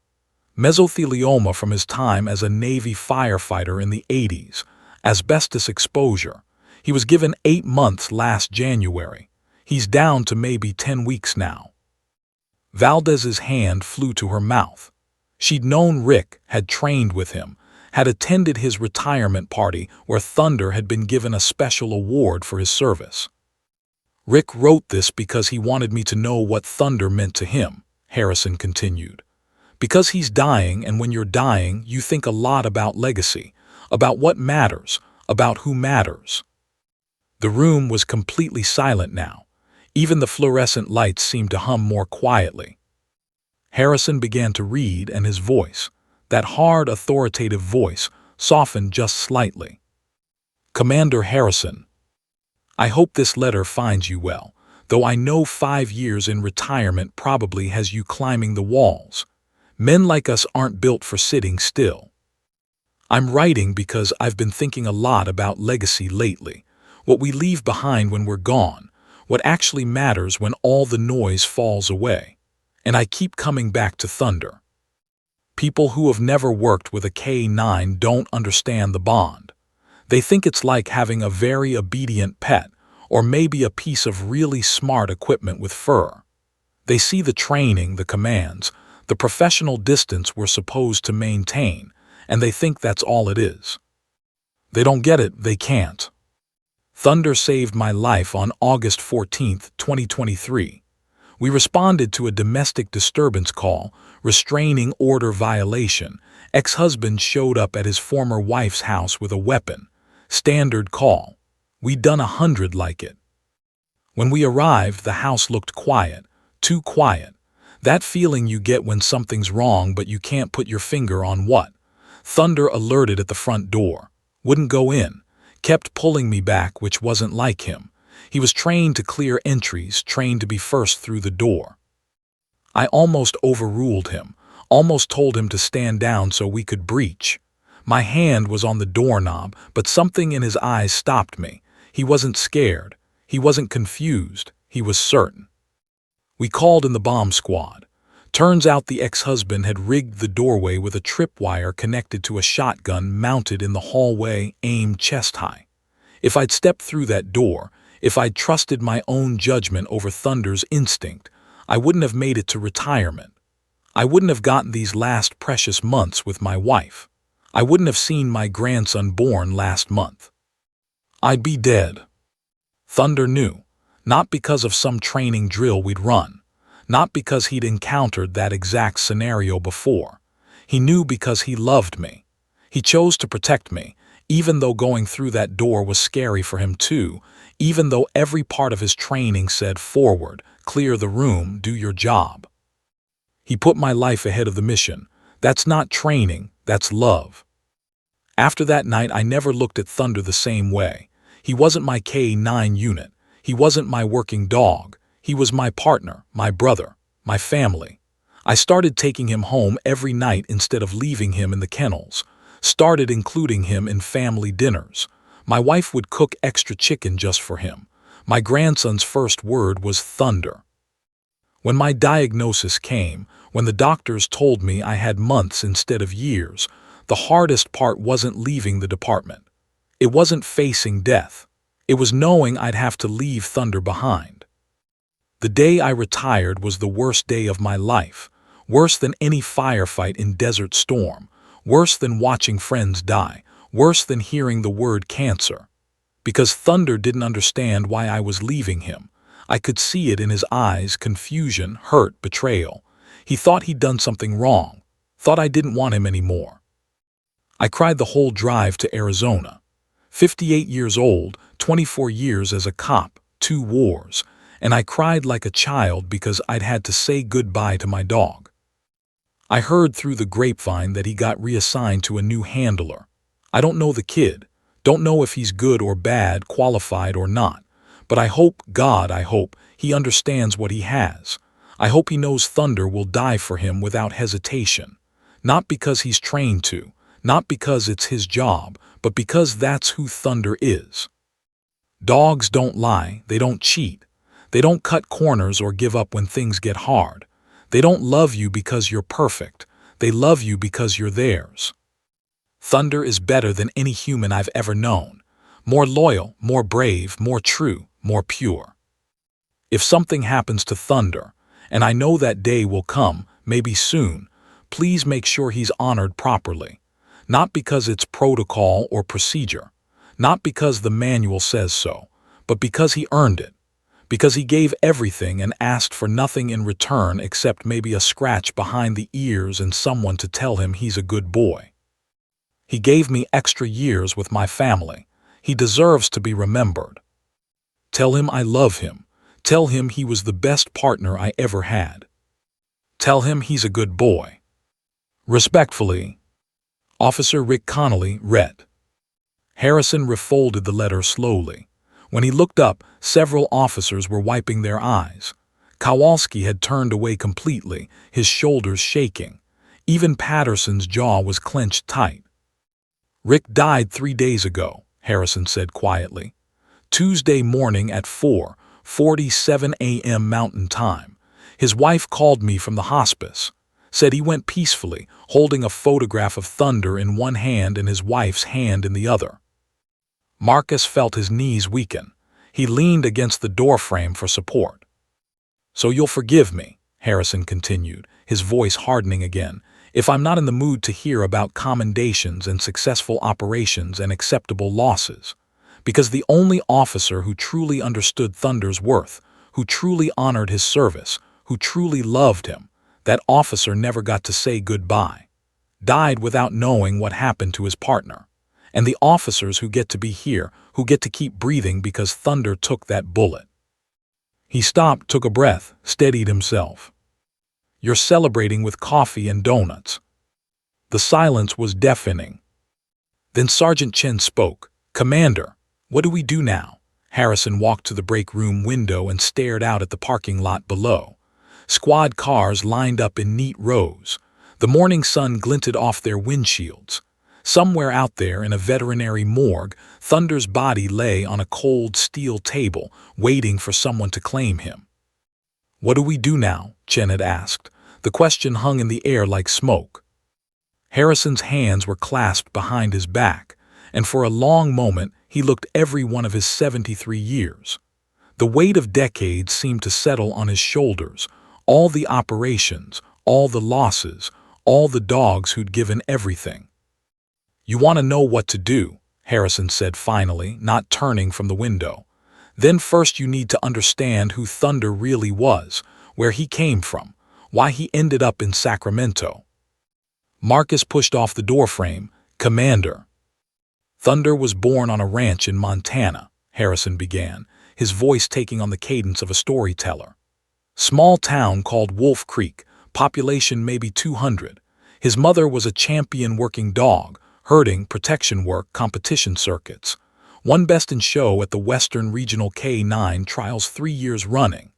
Mesothelioma from his time as a Navy firefighter in the 80s, asbestos exposure. He was given 8 months last January. He's down to maybe 10 weeks now. Valdez's hand flew to her mouth. She'd known Rick, had trained with him, had attended his retirement party where Thunder had been given a special award for his service. Rick wrote this because he wanted me to know what Thunder meant to him, Harrison continued. Because he's dying, and when you're dying, you think a lot about legacy, about what matters, about who matters. The room was completely silent now. Even the fluorescent lights seemed to hum more quietly. Harrison began to read, and his voice, that hard, authoritative voice, softened just slightly. Commander Harrison, I hope this letter finds you well, though I know 5 years in retirement probably has you climbing the walls. Men like us aren't built for sitting still. I'm writing because I've been thinking a lot about legacy lately, what we leave behind when we're gone, what actually matters when all the noise falls away. And I keep coming back to Thunder. People who have never worked with a K-9 don't understand the bond. They think it's like having a very obedient pet, or maybe a piece of really smart equipment with fur. They see the training, the commands, the professional distance we're supposed to maintain, and they think that's all it is. They don't get it, they can't. Thunder saved my life on August 14, 2023. We responded to a domestic disturbance call, restraining order violation. Ex-husband showed up at his former wife's house with a weapon. Standard call. We'd done 100 like it. When we arrived, the house looked quiet, too quiet. That feeling you get when something's wrong but you can't put your finger on what. Thunder alerted at the front door. Wouldn't go in. Kept pulling me back, which wasn't like him. He was trained to clear entries, trained to be first through the door. I almost overruled him, almost told him to stand down so we could breach. My hand was on the doorknob, but something in his eyes stopped me. He wasn't scared. He wasn't confused. He was certain. We called in the bomb squad. Turns out the ex-husband had rigged the doorway with a tripwire connected to a shotgun mounted in the hallway, aimed chest-high. If I'd stepped through that door, if I'd trusted my own judgment over Thunder's instinct, I wouldn't have made it to retirement. I wouldn't have gotten these last precious months with my wife. I wouldn't have seen my grandson born last month. I'd be dead. Thunder knew, not because of some training drill we'd run, not because he'd encountered that exact scenario before. He knew because he loved me. He chose to protect me, even though going through that door was scary for him too, even though every part of his training said forward, clear the room, do your job. He put my life ahead of the mission. That's not training, that's love. After that night, I never looked at Thunder the same way. He wasn't my K-9 unit. He wasn't my working dog. He was my partner, my brother, my family. I started taking him home every night instead of leaving him in the kennels. Started including him in family dinners. My wife would cook extra chicken just for him. My grandson's first word was Thunder. When my diagnosis came, when the doctors told me I had months instead of years, the hardest part wasn't leaving the department. It wasn't facing death. It was knowing I'd have to leave Thunder behind. The day I retired was the worst day of my life, worse than any firefight in Desert Storm, worse than watching friends die, worse than hearing the word cancer. Because Thunder didn't understand why I was leaving him. I could see it in his eyes, confusion, hurt, betrayal. He thought he'd done something wrong, thought I didn't want him anymore. I cried the whole drive to Arizona. 58 years old, 24 years as a cop, 2 wars, and I cried like a child because I'd had to say goodbye to my dog. I heard through the grapevine that he got reassigned to a new handler. I don't know the kid, don't know if he's good or bad, qualified or not, but I hope, God, I hope, he understands what he has. I hope he knows Thunder will die for him without hesitation. Not because he's trained to, not because it's his job, but because that's who Thunder is. Dogs don't lie, they don't cheat. They don't cut corners or give up when things get hard. They don't love you because you're perfect. They love you because you're theirs. Thunder is better than any human I've ever known. More loyal, more brave, more true, more pure. If something happens to Thunder, and I know that day will come, maybe soon, please make sure he's honored properly. Not because it's protocol or procedure, not because the manual says so, but because he earned it. Because he gave everything and asked for nothing in return except maybe a scratch behind the ears and someone to tell him he's a good boy. He gave me extra years with my family. He deserves to be remembered. Tell him I love him. Tell him he was the best partner I ever had. Tell him he's a good boy. Respectfully, Officer Rick Connolly, Ret. Harrison refolded the letter slowly. When he looked up, several officers were wiping their eyes. Kowalski had turned away completely, his shoulders shaking. Even Patterson's jaw was clenched tight. Rick died 3 days ago, Harrison said quietly. Tuesday morning at 4:47 a.m. Mountain Time. His wife called me from the hospice. Said he went peacefully, holding a photograph of Thunder in one hand and his wife's hand in the other. Marcus felt his knees weaken. He leaned against the doorframe for support. So you'll forgive me, Harrison continued, his voice hardening again, if I'm not in the mood to hear about commendations and successful operations and acceptable losses. Because the only officer who truly understood Thunder's worth, who truly honored his service, who truly loved him, that officer never got to say goodbye. Died without knowing what happened to his partner. And the officers who get to be here, who get to keep breathing because Thunder took that bullet. He stopped, took a breath, steadied himself. You're celebrating with coffee and donuts." The silence was deafening. Then Sergeant Chen spoke. "Commander, what do we do now?" Harrison walked to the break room window and stared out at the parking lot below. Squad cars lined up in neat rows. The morning sun glinted off their windshields. Somewhere out there in a veterinary morgue, Thunder's body lay on a cold steel table, waiting for someone to claim him. "What do we do now?" Chen had asked. The question hung in the air like smoke. Harrison's hands were clasped behind his back, and for a long moment he looked every one of his 73 years. The weight of decades seemed to settle on his shoulders, all the operations, all the losses, all the dogs who'd given everything. "You want to know what to do," Harrison said finally, not turning from the window. "Then first you need to understand who Thunder really was, where he came from, why he ended up in Sacramento." Marcus pushed off the doorframe. "Commander." "Thunder was born on a ranch in Montana," Harrison began, his voice taking on the cadence of a storyteller. "Small town called Wolf Creek, population maybe 200. His mother was a champion working dog, herding, protection work, competition circuits. Won best in show at the Western Regional K9 trials 3 years running.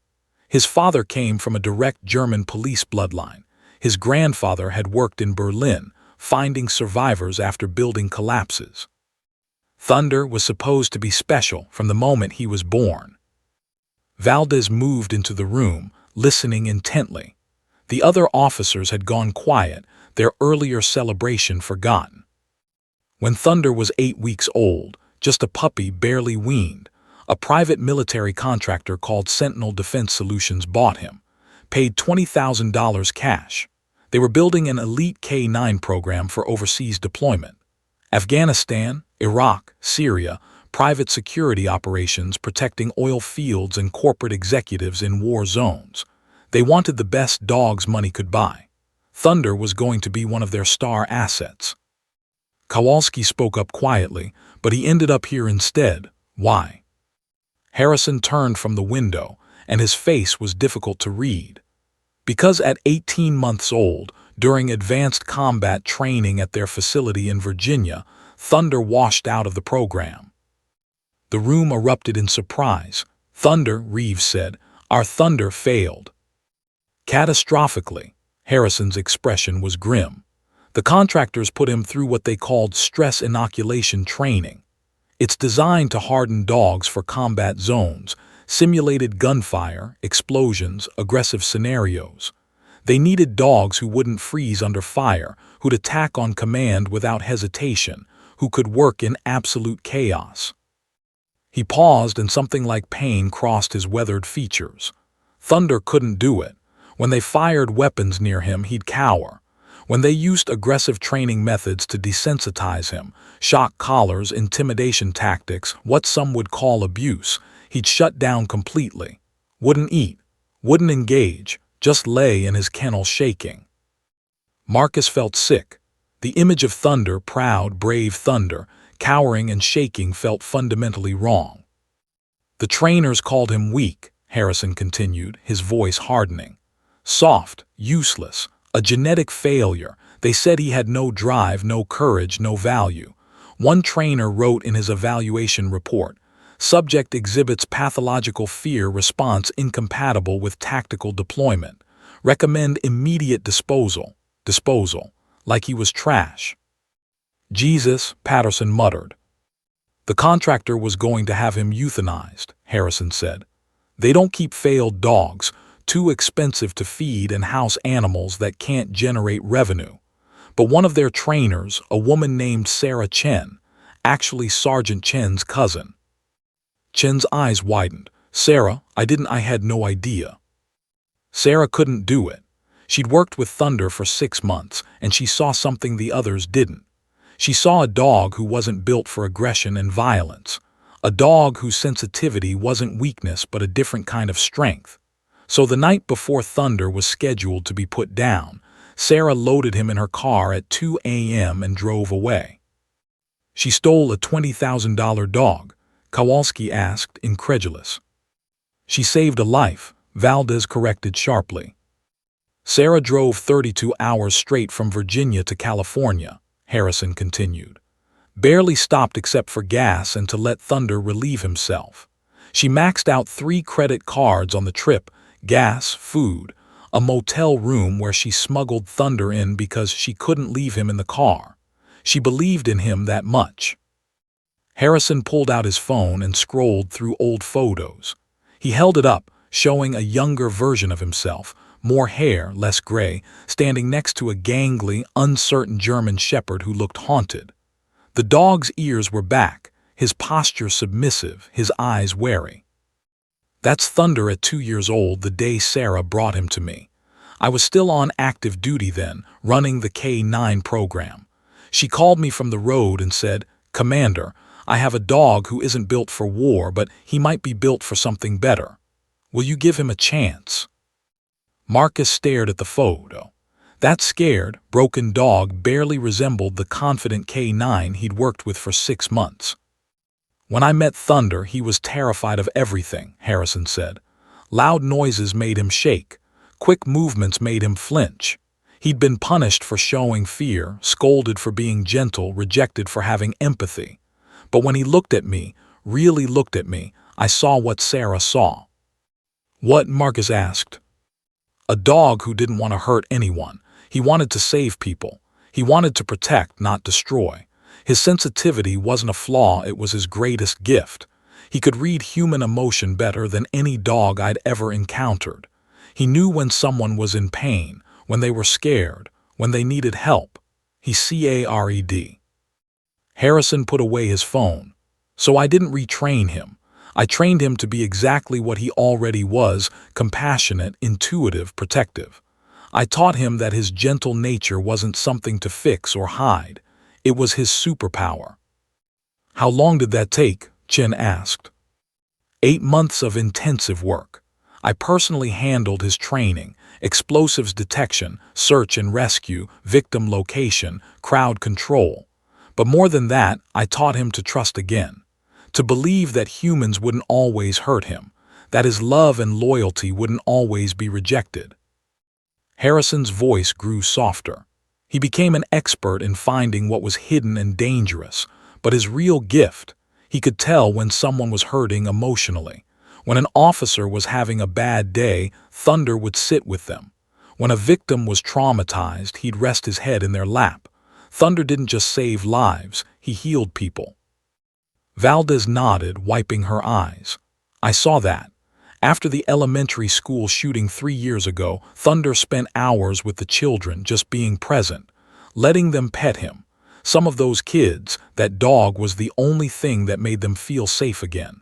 His father came from a direct German police bloodline. His grandfather had worked in Berlin, finding survivors after building collapses. Thunder was supposed to be special from the moment he was born." Valdez moved into the room, listening intently. The other officers had gone quiet, their earlier celebration forgotten. When Thunder was 8 weeks old, just a puppy barely weaned, a private military contractor called Sentinel Defense Solutions bought him, paid $20,000 cash. They were building an elite K9 program for overseas deployment. Afghanistan, Iraq, Syria, private security operations protecting oil fields and corporate executives in war zones. They wanted the best dogs money could buy. Thunder was going to be one of their star assets. Kowalski spoke up quietly, but he ended up here instead. Why? Harrison turned from the window, and his face was difficult to read. Because at 18 months old, during advanced combat training at their facility in Virginia, Thunder washed out of the program. The room erupted in surprise. "Thunder," Reeves said, "our Thunder failed." Catastrophically. Harrison's expression was grim. The contractors put him through what they called stress inoculation training. It's designed to harden dogs for combat zones, simulated gunfire, explosions, aggressive scenarios. They needed dogs who wouldn't freeze under fire, who'd attack on command without hesitation, who could work in absolute chaos. He paused and something like pain crossed his weathered features. Thunder couldn't do it. When they fired weapons near him, he'd cower. When they used aggressive training methods to desensitize him, shock collars, intimidation tactics, what some would call abuse, he'd shut down completely. Wouldn't eat, wouldn't engage, just lay in his kennel shaking. Marcus felt sick. The image of Thunder, proud, brave Thunder, cowering and shaking, felt fundamentally wrong. "The trainers called him weak," Harrison continued, his voice hardening. "Soft, useless, a genetic failure. They said he had no drive, no courage, no value. One trainer wrote in his evaluation report, 'Subject exhibits pathological fear response incompatible with tactical deployment. Recommend immediate disposal.' Disposal. Like he was trash." "Jesus," Patterson muttered. "The contractor was going to have him euthanized," Harrison said. "They don't keep failed dogs, too expensive to feed and house animals that can't generate revenue. But one of their trainers, a woman named Sarah Chen, actually Sergeant Chen's cousin." Chen's eyes widened. "Sarah, I had no idea." "Sarah couldn't do it. She'd worked with Thunder for 6 months, and she saw something the others didn't. She saw a dog who wasn't built for aggression and violence, a dog whose sensitivity wasn't weakness but a different kind of strength. So the night before Thunder was scheduled to be put down, Sarah loaded him in her car at 2 a.m. and drove away." "She stole a $20,000 dog?" Kowalski asked, incredulous. "She saved a life," Valdez corrected sharply. Sarah drove 32 hours straight from Virginia to California, Harrison continued. Barely stopped except for gas and to let Thunder relieve himself. She maxed out 3 credit cards on the trip: gas, food, a motel room where she smuggled Thunder in because she couldn't leave him in the car. She believed in him that much. Harrison pulled out his phone and scrolled through old photos. He held it up, showing a younger version of himself, more hair, less gray, standing next to a gangly, uncertain German shepherd who looked haunted. The dog's ears were back, his posture submissive, his eyes wary. That's Thunder at 2 years old, the day Sarah brought him to me. I was still on active duty then, running the K9 program. She called me from the road and said, "Commander, I have a dog who isn't built for war, but he might be built for something better. Will you give him a chance?" Marcus stared at the photo. That scared, broken dog barely resembled the confident K9 he'd worked with for 6 months. "When I met Thunder, he was terrified of everything," Harrison said. "Loud noises made him shake. Quick movements made him flinch. He'd been punished for showing fear, scolded for being gentle, rejected for having empathy. But when he looked at me, really looked at me, I saw what Sarah saw." "What?" Marcus asked. "A dog who didn't want to hurt anyone. He wanted to save people. He wanted to protect, not destroy. His sensitivity wasn't a flaw, it was his greatest gift. He could read human emotion better than any dog I'd ever encountered. He knew when someone was in pain, when they were scared, when they needed help. He cared." Harrison put away his phone. "So I didn't retrain him. I trained him to be exactly what he already was: compassionate, intuitive, protective. I taught him that his gentle nature wasn't something to fix or hide. It was his superpower." "How long did that take?" Chen asked. 8 months of intensive work. I personally handled his training, explosives detection, search and rescue, victim location, crowd control. But more than that, I taught him to trust again, to believe that humans wouldn't always hurt him, that his love and loyalty wouldn't always be rejected. Harrison's voice grew softer. He became an expert in finding what was hidden and dangerous, but his real gift: he could tell when someone was hurting emotionally. When an officer was having a bad day, Thunder would sit with them. When a victim was traumatized, he'd rest his head in their lap. Thunder didn't just save lives, he healed people. Valdez nodded, wiping her eyes. "I saw that. After the elementary school shooting 3 years ago, Thunder spent hours with the children, just being present, letting them pet him. Some of those kids, that dog was the only thing that made them feel safe again."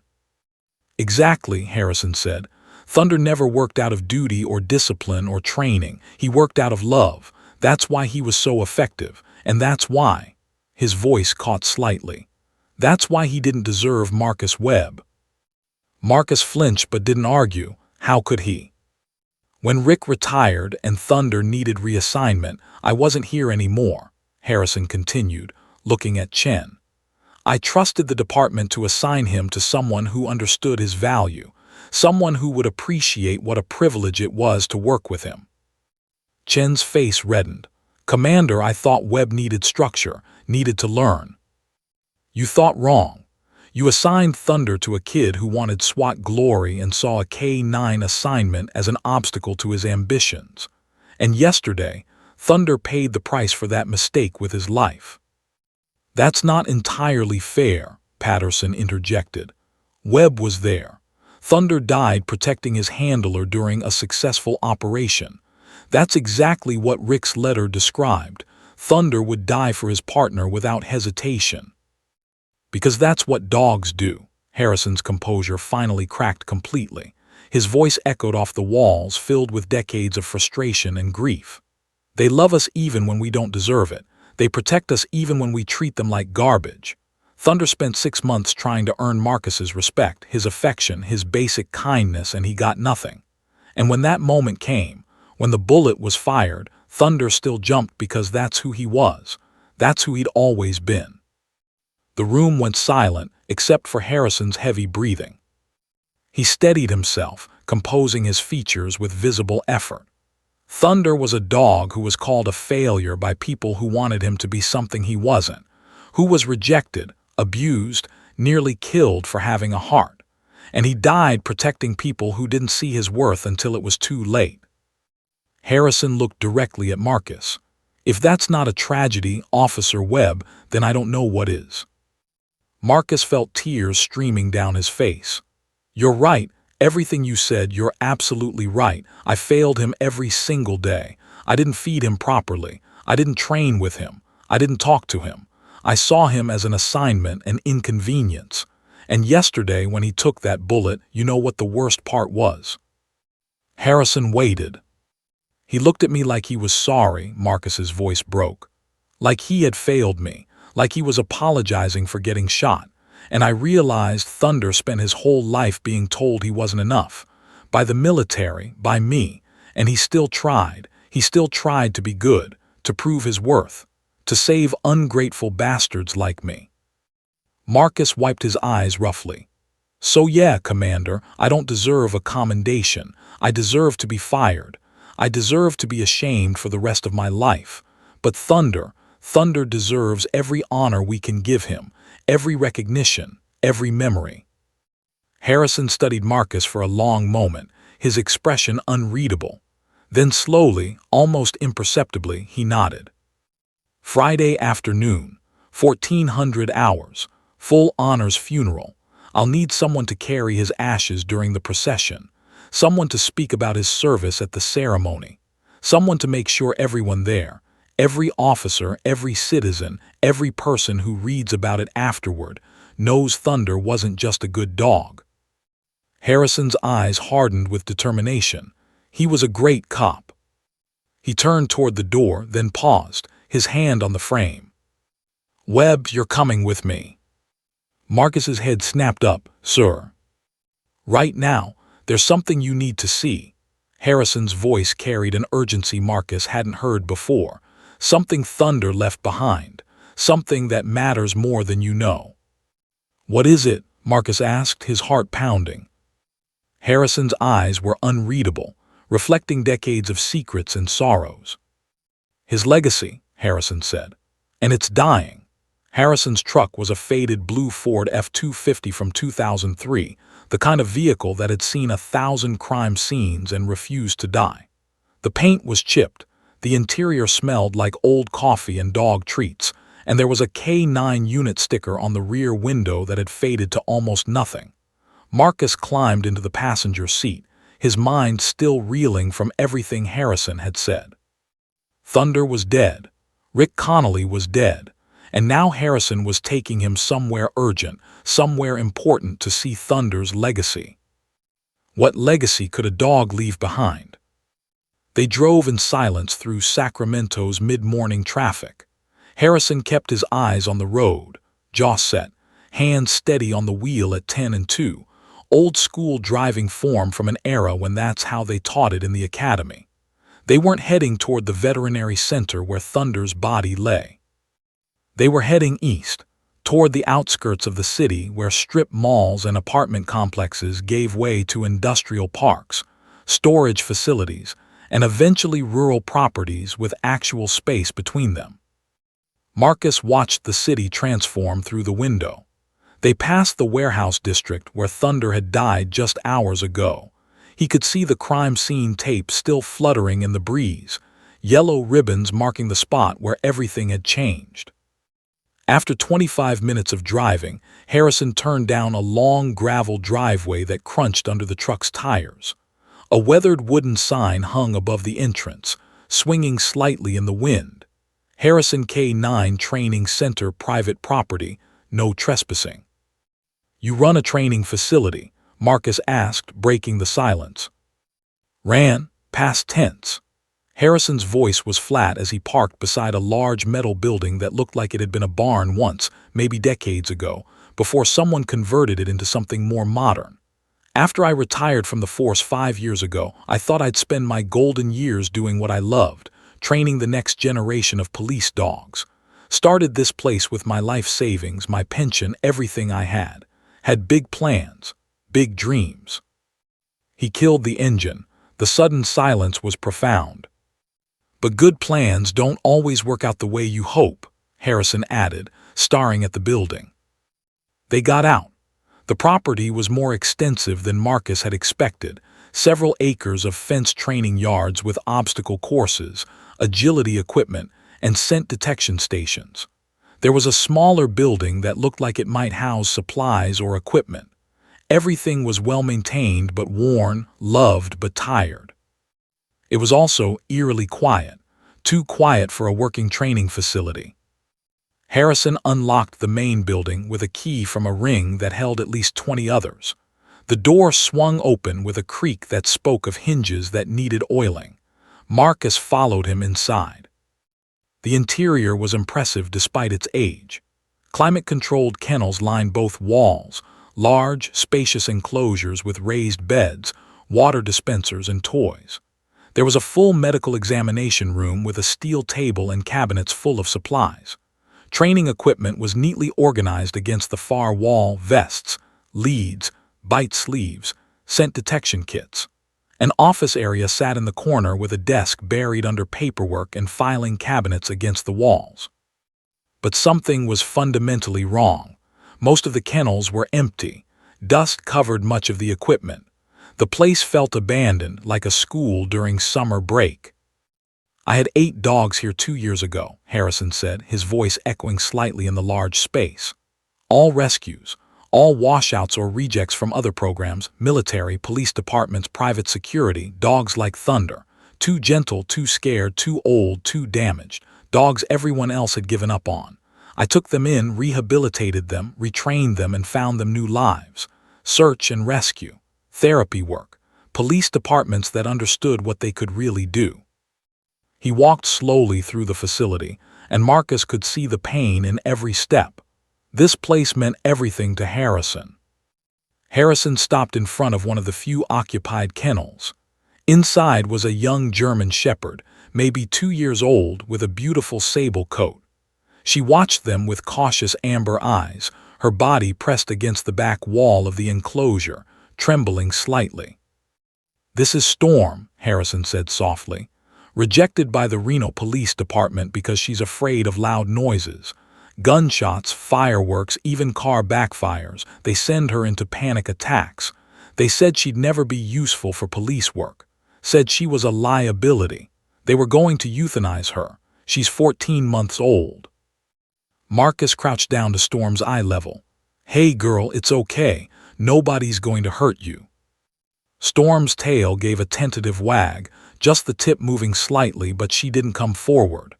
"Exactly," Harrison said. "Thunder never worked out of duty or discipline or training. He worked out of love. That's why he was so effective. And that's why—" his voice caught slightly— "that's why he didn't deserve Marcus Webb." Marcus flinched but didn't argue. How could he? "When Rick retired and Thunder needed reassignment, I wasn't here anymore," Harrison continued, looking at Chen. "I trusted the department to assign him to someone who understood his value, someone who would appreciate what a privilege it was to work with him." Chen's face reddened. "Commander, I thought Webb needed structure, needed to learn." "You thought wrong. You assigned Thunder to a kid who wanted SWAT glory and saw a K9 assignment as an obstacle to his ambitions. And yesterday, Thunder paid the price for that mistake with his life." "That's not entirely fair," Patterson interjected. "Webb was there. Thunder died protecting his handler during a successful operation. That's exactly what Rick's letter described. Thunder would die for his partner without hesitation." "Because that's what dogs do." Harrison's composure finally cracked completely. His voice echoed off the walls, filled with decades of frustration and grief. "They love us even when we don't deserve it. They protect us even when we treat them like garbage. Thunder spent 6 months trying to earn Marcus's respect, his affection, his basic kindness, and he got nothing. And when that moment came, when the bullet was fired, Thunder still jumped because that's who he was. That's who he'd always been." The room went silent, except for Harrison's heavy breathing. He steadied himself, composing his features with visible effort. Thunder was a dog who was called a failure by people who wanted him to be something he wasn't, who was rejected, abused, nearly killed for having a heart. And he died protecting people who didn't see his worth until it was too late. Harrison looked directly at Marcus. If that's not a tragedy, Officer Webb, then I don't know what is. Marcus felt tears streaming down his face. You're right. Everything you said, you're absolutely right. I failed him every single day. I didn't feed him properly. I didn't train with him. I didn't talk to him. I saw him as an assignment, an inconvenience. And yesterday when he took that bullet, you know what the worst part was? Harrison waited. He looked at me like he was sorry. Marcus's voice broke. Like he had failed me. Like he was apologizing for getting shot. And I realized Thunder spent his whole life being told he wasn't enough. By the military, by me. And he still tried. He still tried to be good, to prove his worth, to save ungrateful bastards like me. Marcus wiped his eyes roughly. So yeah, Commander, I don't deserve a commendation. I deserve to be fired. I deserve to be ashamed for the rest of my life. But Thunder deserves every honor we can give him, every recognition, every memory. Harrison studied Marcus for a long moment, his expression unreadable. Then slowly, almost imperceptibly, he nodded. Friday afternoon, 1400 hours, full honors funeral. I'll need someone to carry his ashes during the procession, someone to speak about his service at the ceremony, someone to make sure everyone there, every officer, every citizen, every person who reads about it afterward, knows Thunder wasn't just a good dog. Harrison's eyes hardened with determination. He was a great cop. He turned toward the door, then paused, his hand on the frame. Webb, you're coming with me. Marcus's head snapped up. Sir. Right now, there's something you need to see. Harrison's voice carried an urgency Marcus hadn't heard before. Something Thunder left behind. Something that matters more than you know. What is it? Marcus asked, his heart pounding. Harrison's eyes were unreadable, reflecting decades of secrets and sorrows. His legacy, Harrison said. And it's dying. Harrison's truck was a faded blue Ford F-250 from 2003, the kind of vehicle that had seen 1,000 crime scenes and refused to die. The paint was chipped, the interior smelled like old coffee and dog treats, and there was a K9 unit sticker on the rear window that had faded to almost nothing. Marcus climbed into the passenger seat, his mind still reeling from everything Harrison had said. Thunder was dead. Rick Connolly was dead. And now Harrison was taking him somewhere urgent, somewhere important to see Thunder's legacy. What legacy could a dog leave behind? They drove in silence through Sacramento's mid-morning traffic. Harrison kept his eyes on the road, jaw set, hands steady on the wheel at 10 and 2, old-school driving form from an era when that's how they taught it in the academy. They weren't heading toward the veterinary center where Thunder's body lay. They were heading east, toward the outskirts of the city where strip malls and apartment complexes gave way to industrial parks, storage facilities, and eventually rural properties with actual space between them. Marcus watched the city transform through the window. They passed the warehouse district where Thunder had died just hours ago. He could see the crime scene tape still fluttering in the breeze, yellow ribbons marking the spot where everything had changed. After 25 minutes of driving, Harrison turned down a long gravel driveway that crunched under the truck's tires. A weathered wooden sign hung above the entrance, swinging slightly in the wind. Harrison K9 Training Center Private Property, no trespassing. You run a training facility? Marcus asked, breaking the silence. Ran, past tense. Harrison's voice was flat as he parked beside a large metal building that looked like it had been a barn once, maybe decades ago, before someone converted it into something more modern. After I retired from the force 5 years ago, I thought I'd spend my golden years doing what I loved, training the next generation of police dogs. Started this place with my life savings, my pension, everything I had. Had big plans, big dreams. He killed the engine. The sudden silence was profound. But good plans don't always work out the way you hope, Harrison added, staring at the building. They got out. The property was more extensive than Marcus had expected, several acres of fenced training yards with obstacle courses, agility equipment, and scent detection stations. There was a smaller building that looked like it might house supplies or equipment. Everything was well maintained but worn, loved but tired. It was also eerily quiet, too quiet for a working training facility. Harrison unlocked the main building with a key from a ring that held at least 20 others. The door swung open with a creak that spoke of hinges that needed oiling. Marcus followed him inside. The interior was impressive despite its age. Climate-controlled kennels lined both walls, large, spacious enclosures with raised beds, water dispensers, and toys. There was a full medical examination room with a steel table and cabinets full of supplies. Training equipment was neatly organized against the far wall: vests, leads, bite sleeves, scent detection kits. An office area sat in the corner with a desk buried under paperwork and filing cabinets against the walls. But something was fundamentally wrong. Most of the kennels were empty. Dust covered much of the equipment. The place felt abandoned, like a school during summer break. "I had 8 dogs here 2 years ago," Harrison said, his voice echoing slightly in the large space. "All rescues, all washouts or rejects from other programs, military, police departments, private security, dogs like Thunder. Too gentle, too scared, too old, too damaged. Dogs everyone else had given up on. I took them in, rehabilitated them, retrained them, and found them new lives. Search and rescue, therapy work, police departments that understood what they could really do." He walked slowly through the facility, and Marcus could see the pain in every step. This place meant everything to Harrison. Harrison stopped in front of one of the few occupied kennels. Inside was a young German shepherd, maybe 2 years old, with a beautiful sable coat. She watched them with cautious amber eyes, her body pressed against the back wall of the enclosure, trembling slightly. "This is Storm," Harrison said softly. "Rejected by the Reno Police Department because she's afraid of loud noises. Gunshots, fireworks, even car backfires. They send her into panic attacks. They said she'd never be useful for police work. Said she was a liability. They were going to euthanize her. She's 14 months old." Marcus crouched down to Storm's eye level. "Hey girl, it's okay. Nobody's going to hurt you." Storm's tail gave a tentative wag, just the tip moving slightly, but she didn't come forward.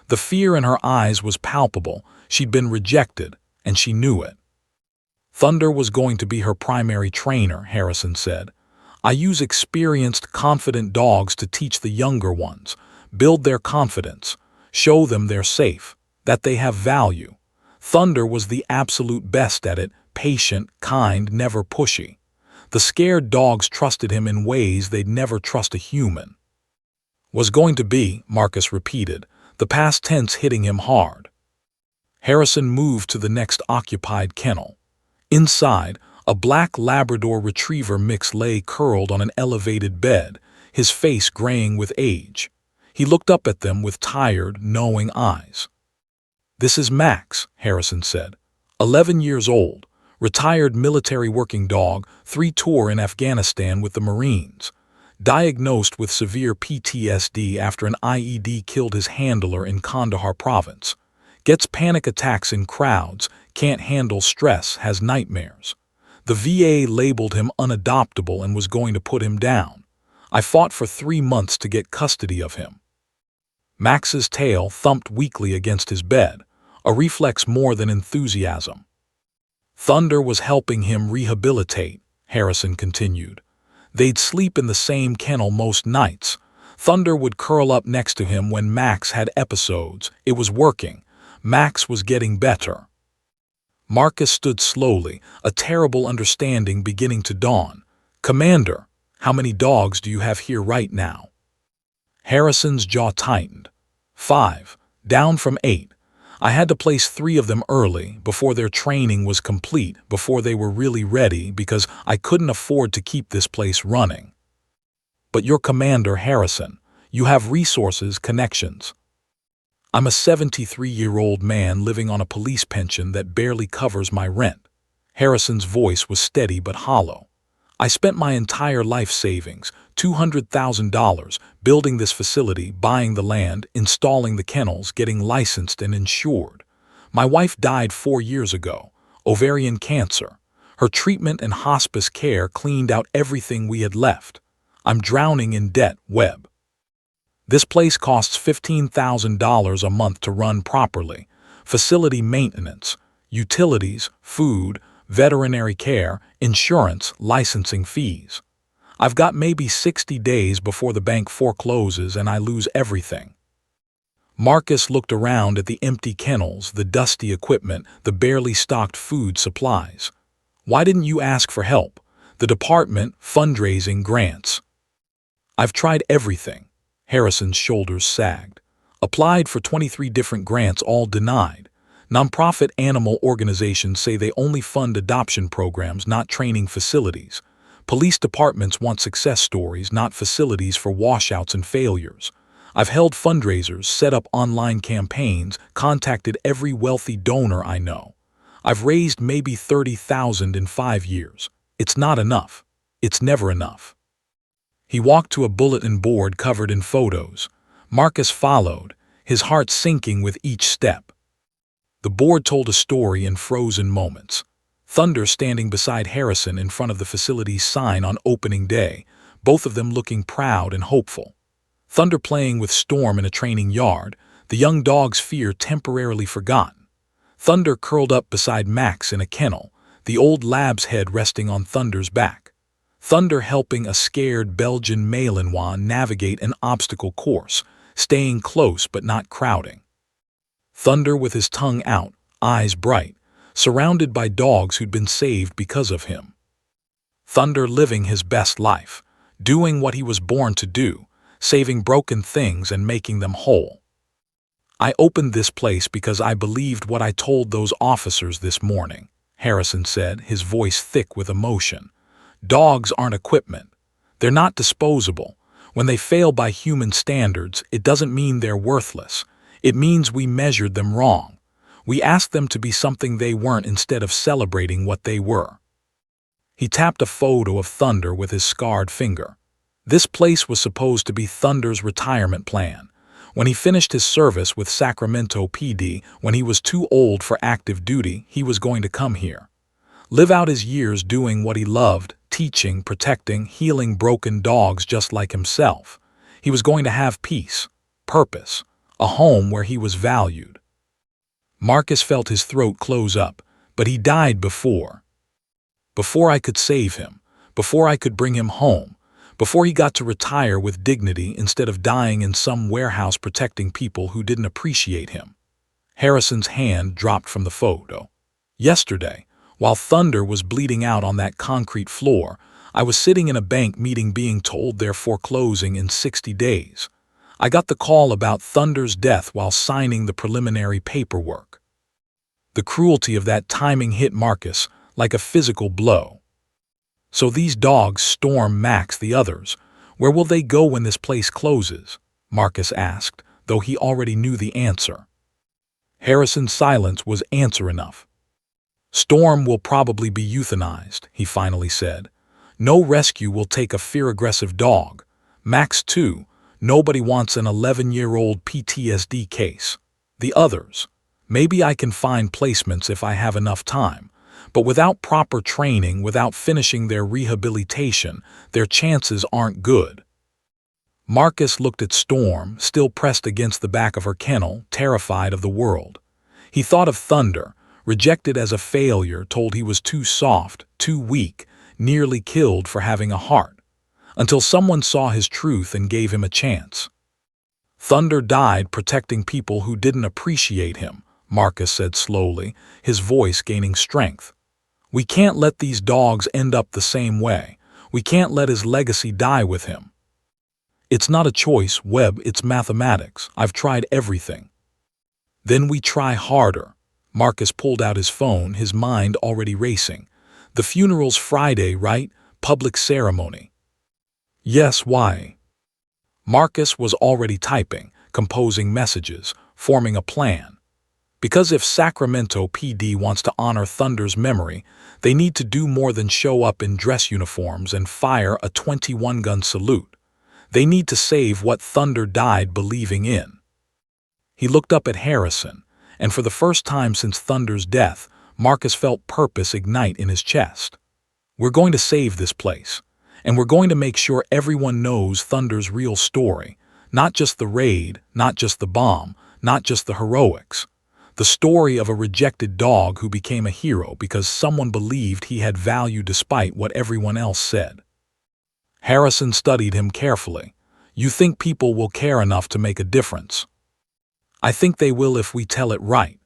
The fear in her eyes was palpable. She'd been rejected, and she knew it. "Thunder was going to be her primary trainer," Harrison said. "I use experienced, confident dogs to teach the younger ones, build their confidence, show them they're safe, that they have value. Thunder was the absolute best at it, patient, kind, never pushy. The scared dogs trusted him in ways they'd never trust a human." "Was going to be," Marcus repeated, the past tense hitting him hard. Harrison moved to the next occupied kennel. Inside, a black Labrador Retriever mix lay curled on an elevated bed, his face graying with age. He looked up at them with tired, knowing eyes. "This is Max," Harrison said. 11 years old, retired military working dog, 3 tour in Afghanistan with the Marines. Diagnosed with severe PTSD after an IED killed his handler in Kandahar province. Gets panic attacks in crowds, can't handle stress, has nightmares. The VA labeled him unadoptable and was going to put him down. I fought for 3 months to get custody of him." Max's tail thumped weakly against his bed, a reflex more than enthusiasm. "Thunder was helping him rehabilitate," Harrison continued. "They'd sleep in the same kennel most nights. Thunder would curl up next to him when Max had episodes. It was working. Max was getting better." Marcus stood slowly, a terrible understanding beginning to dawn. "Commander, how many dogs do you have here right now?" Harrison's jaw tightened. 5, down from 8. I had to place 3 of them early, before their training was complete, before they were really ready, because I couldn't afford to keep this place running." "But you're Commander Harrison. You have resources, connections. I'm a 73-year-old man living on a police pension that barely covers my rent. Harrison's voice was steady but hollow. I spent my entire life savings, $200,000, building this facility, buying the land, installing the kennels, getting licensed and insured. My wife died 4 years ago, ovarian cancer. Her treatment and hospice care cleaned out everything we had left. I'm drowning in debt, Webb. This place costs $15,000 a month to run properly. Facility maintenance, utilities, food, veterinary care, insurance, licensing fees. I've got maybe 60 days before the bank forecloses and I lose everything. Marcus looked around at the empty kennels, the dusty equipment, the barely stocked food supplies. Why didn't you ask for help? The department, fundraising, grants. I've tried everything. Harrison's shoulders sagged. Applied for 23 different grants, all denied. Nonprofit animal organizations say they only fund adoption programs, not training facilities. Police departments want success stories, not facilities for washouts and failures. I've held fundraisers, set up online campaigns, contacted every wealthy donor I know. I've raised maybe $30,000 in 5 years. It's not enough. It's never enough. He walked to a bulletin board covered in photos. Marcus followed, his heart sinking with each step. The board told a story in frozen moments. Thunder standing beside Harrison in front of the facility's sign on opening day, both of them looking proud and hopeful. Thunder playing with Storm in a training yard, the young dog's fear temporarily forgotten. Thunder curled up beside Max in a kennel, the old lab's head resting on Thunder's back. Thunder helping a scared Belgian Malinois navigate an obstacle course, staying close but not crowding. Thunder with his tongue out, eyes bright, surrounded by dogs who'd been saved because of him. Thunder living his best life, doing what he was born to do, saving broken things and making them whole. I opened this place because I believed what I told those officers this morning, Harrison said, his voice thick with emotion. Dogs aren't equipment. They're not disposable. When they fail by human standards, it doesn't mean they're worthless. It means we measured them wrong. We asked them to be something they weren't instead of celebrating what they were. He tapped a photo of Thunder with his scarred finger. This place was supposed to be Thunder's retirement plan. When he finished his service with Sacramento PD, when he was too old for active duty, he was going to come here. Live out his years doing what he loved, teaching, protecting, healing broken dogs just like himself. He was going to have peace, purpose, a home where he was valued. Marcus felt his throat close up, but he died before. Before I could save him, before I could bring him home, before he got to retire with dignity instead of dying in some warehouse protecting people who didn't appreciate him. Harrison's hand dropped from the photo. Yesterday, while Thunder was bleeding out on that concrete floor, I was sitting in a bank meeting being told they're foreclosing in 60 days. I got the call about Thunder's death while signing the preliminary paperwork. The cruelty of that timing hit Marcus like a physical blow. So these dogs, Storm, Max, the others, where will they go when this place closes? Marcus asked, though he already knew the answer. Harrison's silence was answer enough. Storm will probably be euthanized, he finally said. No rescue will take a fear-aggressive dog. Max, too. Nobody wants an 11-year-old PTSD case. The others. Maybe I can find placements if I have enough time. But without proper training, without finishing their rehabilitation, their chances aren't good. Marcus looked at Storm, still pressed against the back of her kennel, terrified of the world. He thought of Thunder, rejected as a failure, told he was too soft, too weak, nearly killed for having a heart, until someone saw his truth and gave him a chance. Thunder died protecting people who didn't appreciate him, Marcus said slowly, his voice gaining strength. We can't let these dogs end up the same way. We can't let his legacy die with him. It's not a choice, Webb, it's mathematics. I've tried everything. Then we try harder. Marcus pulled out his phone, his mind already racing. The funeral's Friday, right? Public ceremony. Yes, why? Marcus was already typing, composing messages, forming a plan. Because if Sacramento PD wants to honor Thunder's memory, they need to do more than show up in dress uniforms and fire a 21-gun salute. They need to save what Thunder died believing in. He looked up at Harrison, and for the first time since Thunder's death, Marcus felt purpose ignite in his chest. We're going to save this place, and we're going to make sure everyone knows Thunder's real story, not just the raid, not just the bomb, not just the heroics. The story of a rejected dog who became a hero because someone believed he had value despite what everyone else said. Harrison studied him carefully. You think people will care enough to make a difference? I think they will if we tell it right.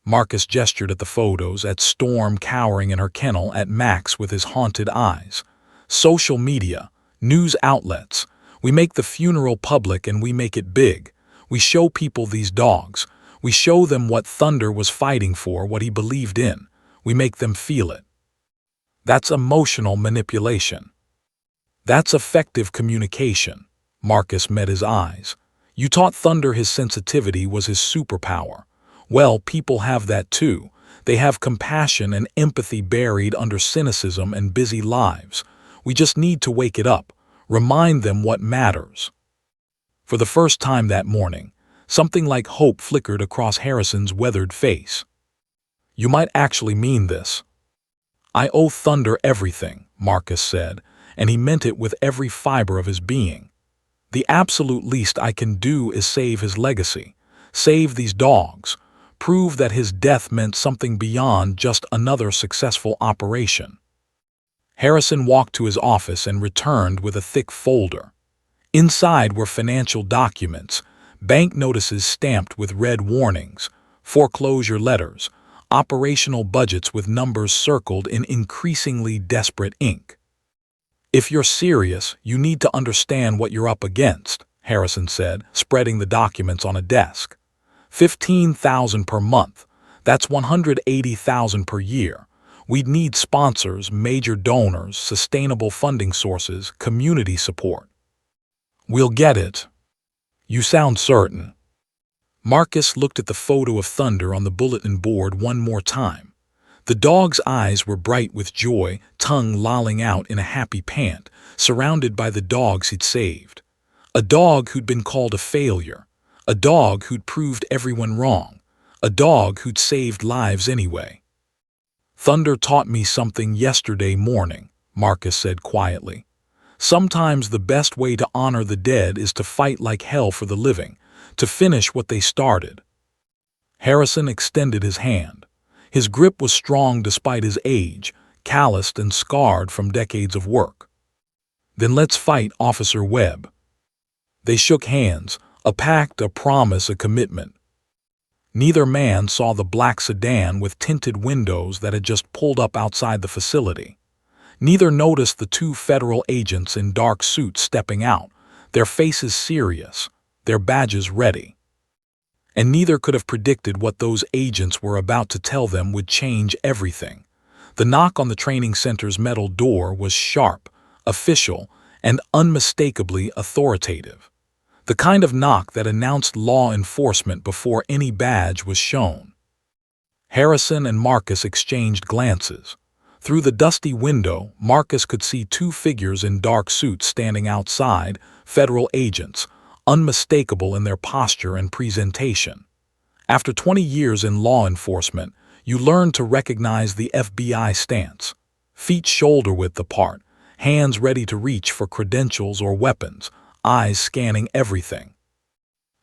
Marcus gestured at the photos, at Storm cowering in her kennel, at Max with his haunted eyes. Social media, news outlets. We make the funeral public and we make it big. We show people these dogs. We show them what Thunder was fighting for, what he believed in. We make them feel it. That's emotional manipulation. That's effective communication. Marcus met his eyes. You taught Thunder his sensitivity was his superpower. Well, people have that too. They have compassion and empathy buried under cynicism and busy lives. We just need to wake it up, remind them what matters. For the first time that morning, something like hope flickered across Harrison's weathered face. You might actually mean this. I owe Thunder everything, Marcus said, and he meant it with every fiber of his being. The absolute least I can do is save his legacy, save these dogs, prove that his death meant something beyond just another successful operation. Harrison walked to his office and returned with a thick folder. Inside were financial documents, bank notices stamped with red warnings, foreclosure letters, operational budgets with numbers circled in increasingly desperate ink. If you're serious, you need to understand what you're up against, Harrison said, spreading the documents on a desk. $15,000 per month. That's $180,000 per year. We'd need sponsors, major donors, sustainable funding sources, community support. We'll get it. You sound certain. Marcus looked at the photo of Thunder on the bulletin board one more time. The dog's eyes were bright with joy, tongue lolling out in a happy pant, surrounded by the dogs he'd saved. A dog who'd been called a failure. A dog who'd proved everyone wrong. A dog who'd saved lives anyway. Thunder taught me something yesterday morning, Marcus said quietly. Sometimes the best way to honor the dead is to fight like hell for the living, to finish what they started. Harrison extended his hand. His grip was strong despite his age, calloused and scarred from decades of work. Then let's fight, Officer Webb. They shook hands, a pact, a promise, a commitment. Neither man saw the black sedan with tinted windows that had just pulled up outside the facility. Neither noticed the two federal agents in dark suits stepping out, their faces serious, their badges ready. And neither could have predicted what those agents were about to tell them would change everything. The knock on the training center's metal door was sharp, official, and unmistakably authoritative. The kind of knock that announced law enforcement before any badge was shown. Harrison and Marcus exchanged glances. Through the dusty window, Marcus could see two figures in dark suits standing outside, federal agents, unmistakable in their posture and presentation. After 20 years in law enforcement, you learn to recognize the FBI stance. Feet shoulder-width apart, hands ready to reach for credentials or weapons, eyes scanning everything.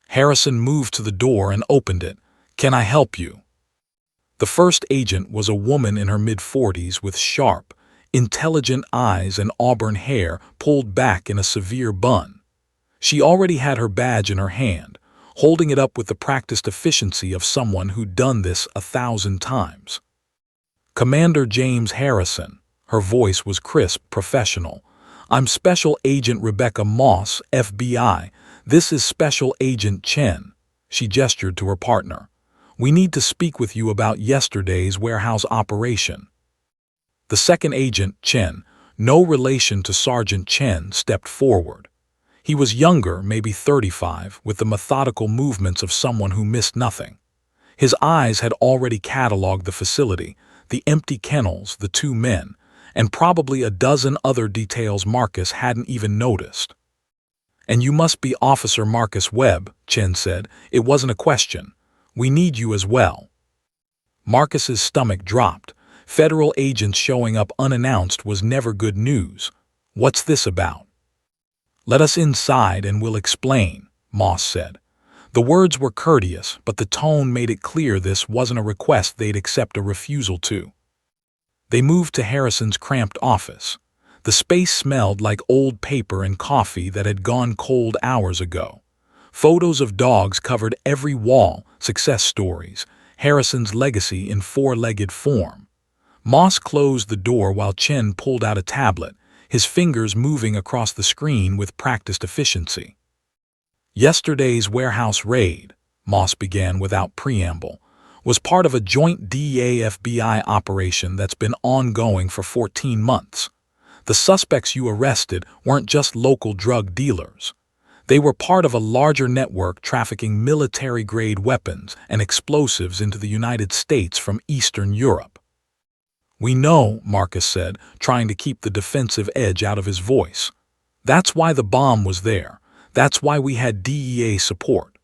Harrison moved to the door and opened it. Can I help you? The first agent was a woman in her mid-40s with sharp, intelligent eyes and auburn hair pulled back in a severe bun. She already had her badge in her hand, holding it up with the practiced efficiency of someone who'd done this 1,000 times. Commander James Harrison. Her voice was crisp, professional. I'm Special Agent Rebecca Moss, FBI. This is Special Agent Chen. She gestured to her partner. We need to speak with you about yesterday's warehouse operation. The second agent, Chen, no relation to Sergeant Chen, stepped forward. He was younger, maybe 35, with the methodical movements of someone who missed nothing. His eyes had already cataloged the facility, the empty kennels, the two men, and probably a dozen other details Marcus hadn't even noticed. "And you must be Officer Marcus Webb," Chen said. "It wasn't a question. We need you as well." Marcus's stomach dropped. Federal agents showing up unannounced was never good news. "What's this about?" "Let us inside and we'll explain," Moss said. The words were courteous, but the tone made it clear this wasn't a request they'd accept a refusal to. They moved to Harrison's cramped office. The space smelled like old paper and coffee that had gone cold hours ago. Photos of dogs covered every wall, success stories, Harrison's legacy in four-legged form. Moss closed the door while Chen pulled out a tablet, his fingers moving across the screen with practiced efficiency. "Yesterday's warehouse raid," Moss began without preamble, "was part of a joint DEA-FBI operation that's been ongoing for 14 months. The suspects you arrested weren't just local drug dealers. They were part of a larger network trafficking military-grade weapons and explosives into the United States from Eastern Europe." "We know," Marcus said, trying to keep the defensive edge out of his voice. "That's why the bomb was there. That's why we had DEA support."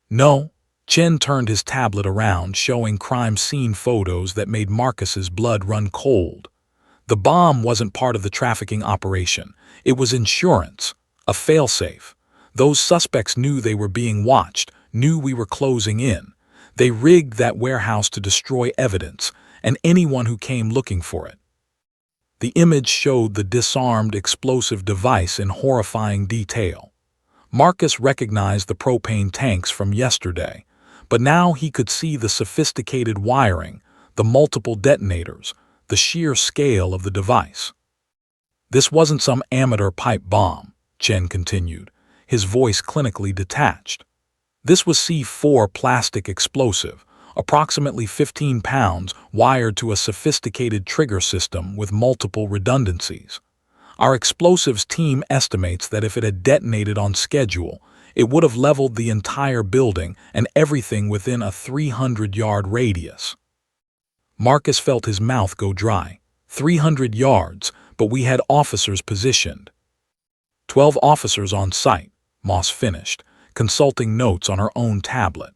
"No." Chen turned his tablet around, showing crime scene photos that made Marcus's blood run cold. "The bomb wasn't part of the trafficking operation. It was insurance, a failsafe. Those suspects knew they were being watched, knew we were closing in. They rigged that warehouse to destroy evidence, and anyone who came looking for it." The image showed the disarmed explosive device in horrifying detail. Marcus recognized the propane tanks from yesterday, but now he could see the sophisticated wiring, the multiple detonators, the sheer scale of the device. "This wasn't some amateur pipe bomb," Chen continued, his voice clinically detached. "This was C4 plastic explosive, approximately 15 pounds, wired to a sophisticated trigger system with multiple redundancies. Our explosives team estimates that if it had detonated on schedule, it would have leveled the entire building and everything within a 300-yard radius." Marcus felt his mouth go dry. 300 yards, but we had officers positioned. 12 officers on site, Moss finished, consulting notes on her own tablet.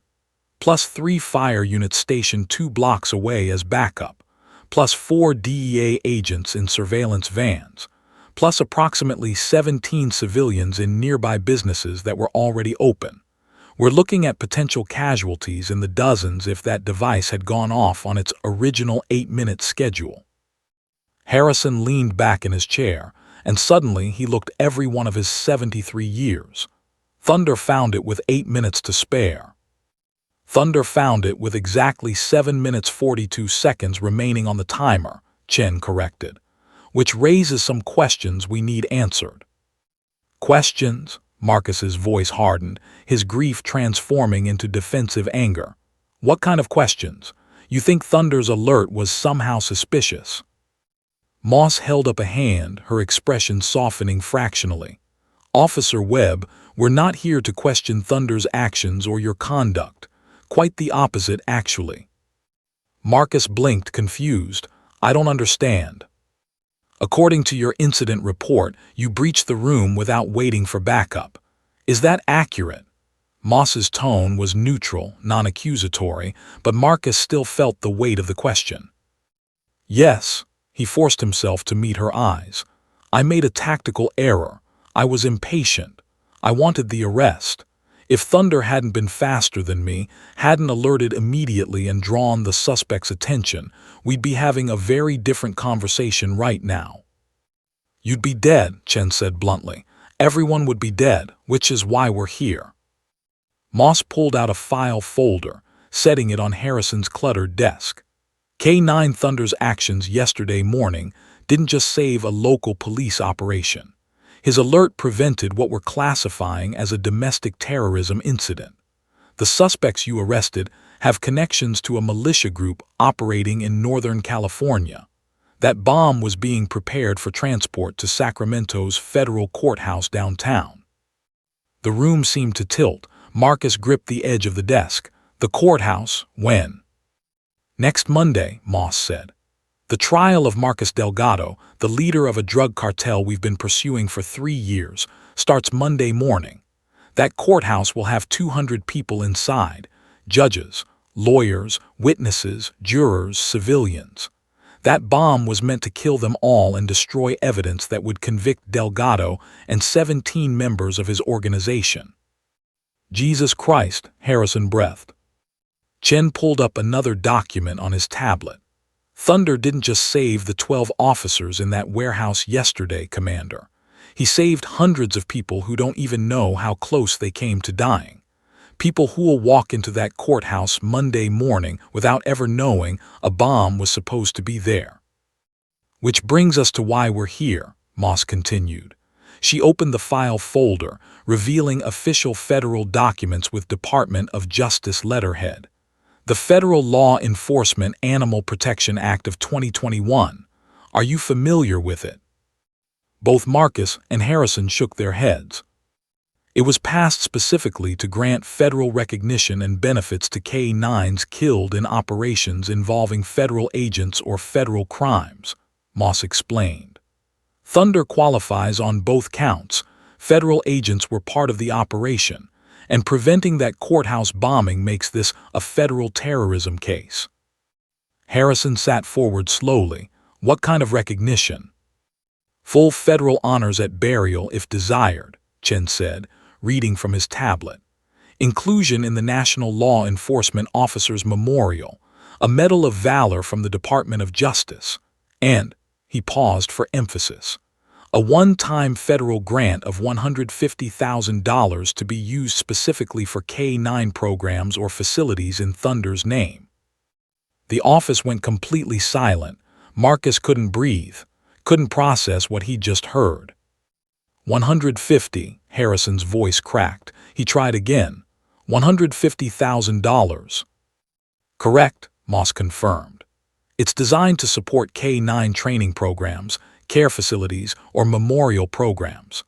Plus 3 fire units stationed 2 blocks away as backup. Plus 4 DEA agents in surveillance vans. Plus approximately 17 civilians in nearby businesses that were already open. We're looking at potential casualties in the dozens if that device had gone off on its original 8-minute schedule. Harrison leaned back in his chair, and suddenly he looked every one of his 73 years. Thunder found it with 8 minutes to spare. Thunder found it with exactly 7 minutes 42 seconds remaining on the timer, Chen corrected, which raises some questions we need answered. "Questions?" Marcus's voice hardened, his grief transforming into defensive anger. "What kind of questions? You think Thunder's alert was somehow suspicious?" Moss held up a hand, her expression softening fractionally. "Officer Webb, we're not here to question Thunder's actions or your conduct. Quite the opposite, actually." Marcus blinked, confused. "I don't understand." "According to your incident report, you breached the room without waiting for backup. Is that accurate?" Moss's tone was neutral, non-accusatory, but Marcus still felt the weight of the question. "Yes." He forced himself to meet her eyes. "I made a tactical error. I was impatient. I wanted the arrest. If Thunder hadn't been faster than me, hadn't alerted immediately and drawn the suspect's attention, we'd be having a very different conversation right now." "You'd be dead," Chen said bluntly. "Everyone would be dead, which is why we're here." Moss pulled out a file folder, setting it on Harrison's cluttered desk. K9 Thunder's actions yesterday morning didn't just save a local police operation. His alert prevented what we're classifying as a domestic terrorism incident. The suspects you arrested have connections to a militia group operating in Northern California. That bomb was being prepared for transport to Sacramento's federal courthouse downtown. The room seemed to tilt. Marcus gripped the edge of the desk. The courthouse, when? Next Monday, Moss said. The trial of Marcus Delgado, the leader of a drug cartel we've been pursuing for 3 years, starts Monday morning. That courthouse will have 200 people inside: judges, lawyers, witnesses, jurors, civilians. That bomb was meant to kill them all and destroy evidence that would convict Delgado and 17 members of his organization. Jesus Christ, Harrison breathed. Chen pulled up another document on his tablet. Thunder didn't just save the 12 officers in that warehouse yesterday, Commander. He saved hundreds of people who don't even know how close they came to dying. People who will walk into that courthouse Monday morning without ever knowing a bomb was supposed to be there. Which brings us to why we're here, Moss continued. She opened the file folder, revealing official federal documents with Department of Justice letterhead. The Federal Law Enforcement Animal Protection Act of 2021. Are you familiar with it? Both Marcus and Harrison shook their heads. It was passed specifically to grant federal recognition and benefits to K-9s killed in operations involving federal agents or federal crimes, Moss explained. Thunder qualifies on both counts. Federal agents were part of the operation, and preventing that courthouse bombing makes this a federal terrorism case. Harrison sat forward slowly. What kind of recognition? Full federal honors at burial if desired, Chen said, reading from his tablet. Inclusion in the National Law Enforcement Officers Memorial, a Medal of Valor from the Department of Justice, and, he paused for emphasis, a one-time federal grant of $150,000 to be used specifically for K-9 programs or facilities in Thunder's name. The office went completely silent. Marcus couldn't breathe, couldn't process what he'd just heard. 150, Harrison's voice cracked. He tried again. $150,000. Correct, Moss confirmed. It's designed to support K-9 training programs, care facilities, or memorial programs.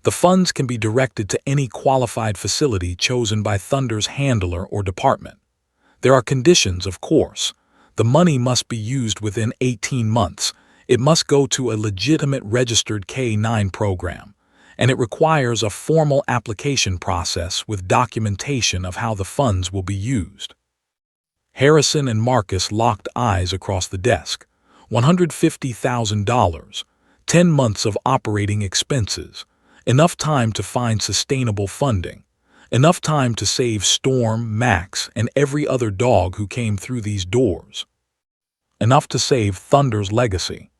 The funds can be directed to any qualified facility chosen by Thunder's handler or department. There are conditions, of course. The money must be used within 18 months. It must go to a legitimate registered K-9 program, and it requires a formal application process with documentation of how the funds will be used. Harrison and Marcus locked eyes across the desk. $150,000, 10 months of operating expenses, enough time to find sustainable funding, enough time to save Storm, Max, and every other dog who came through these doors. Enough to save Thunder's legacy.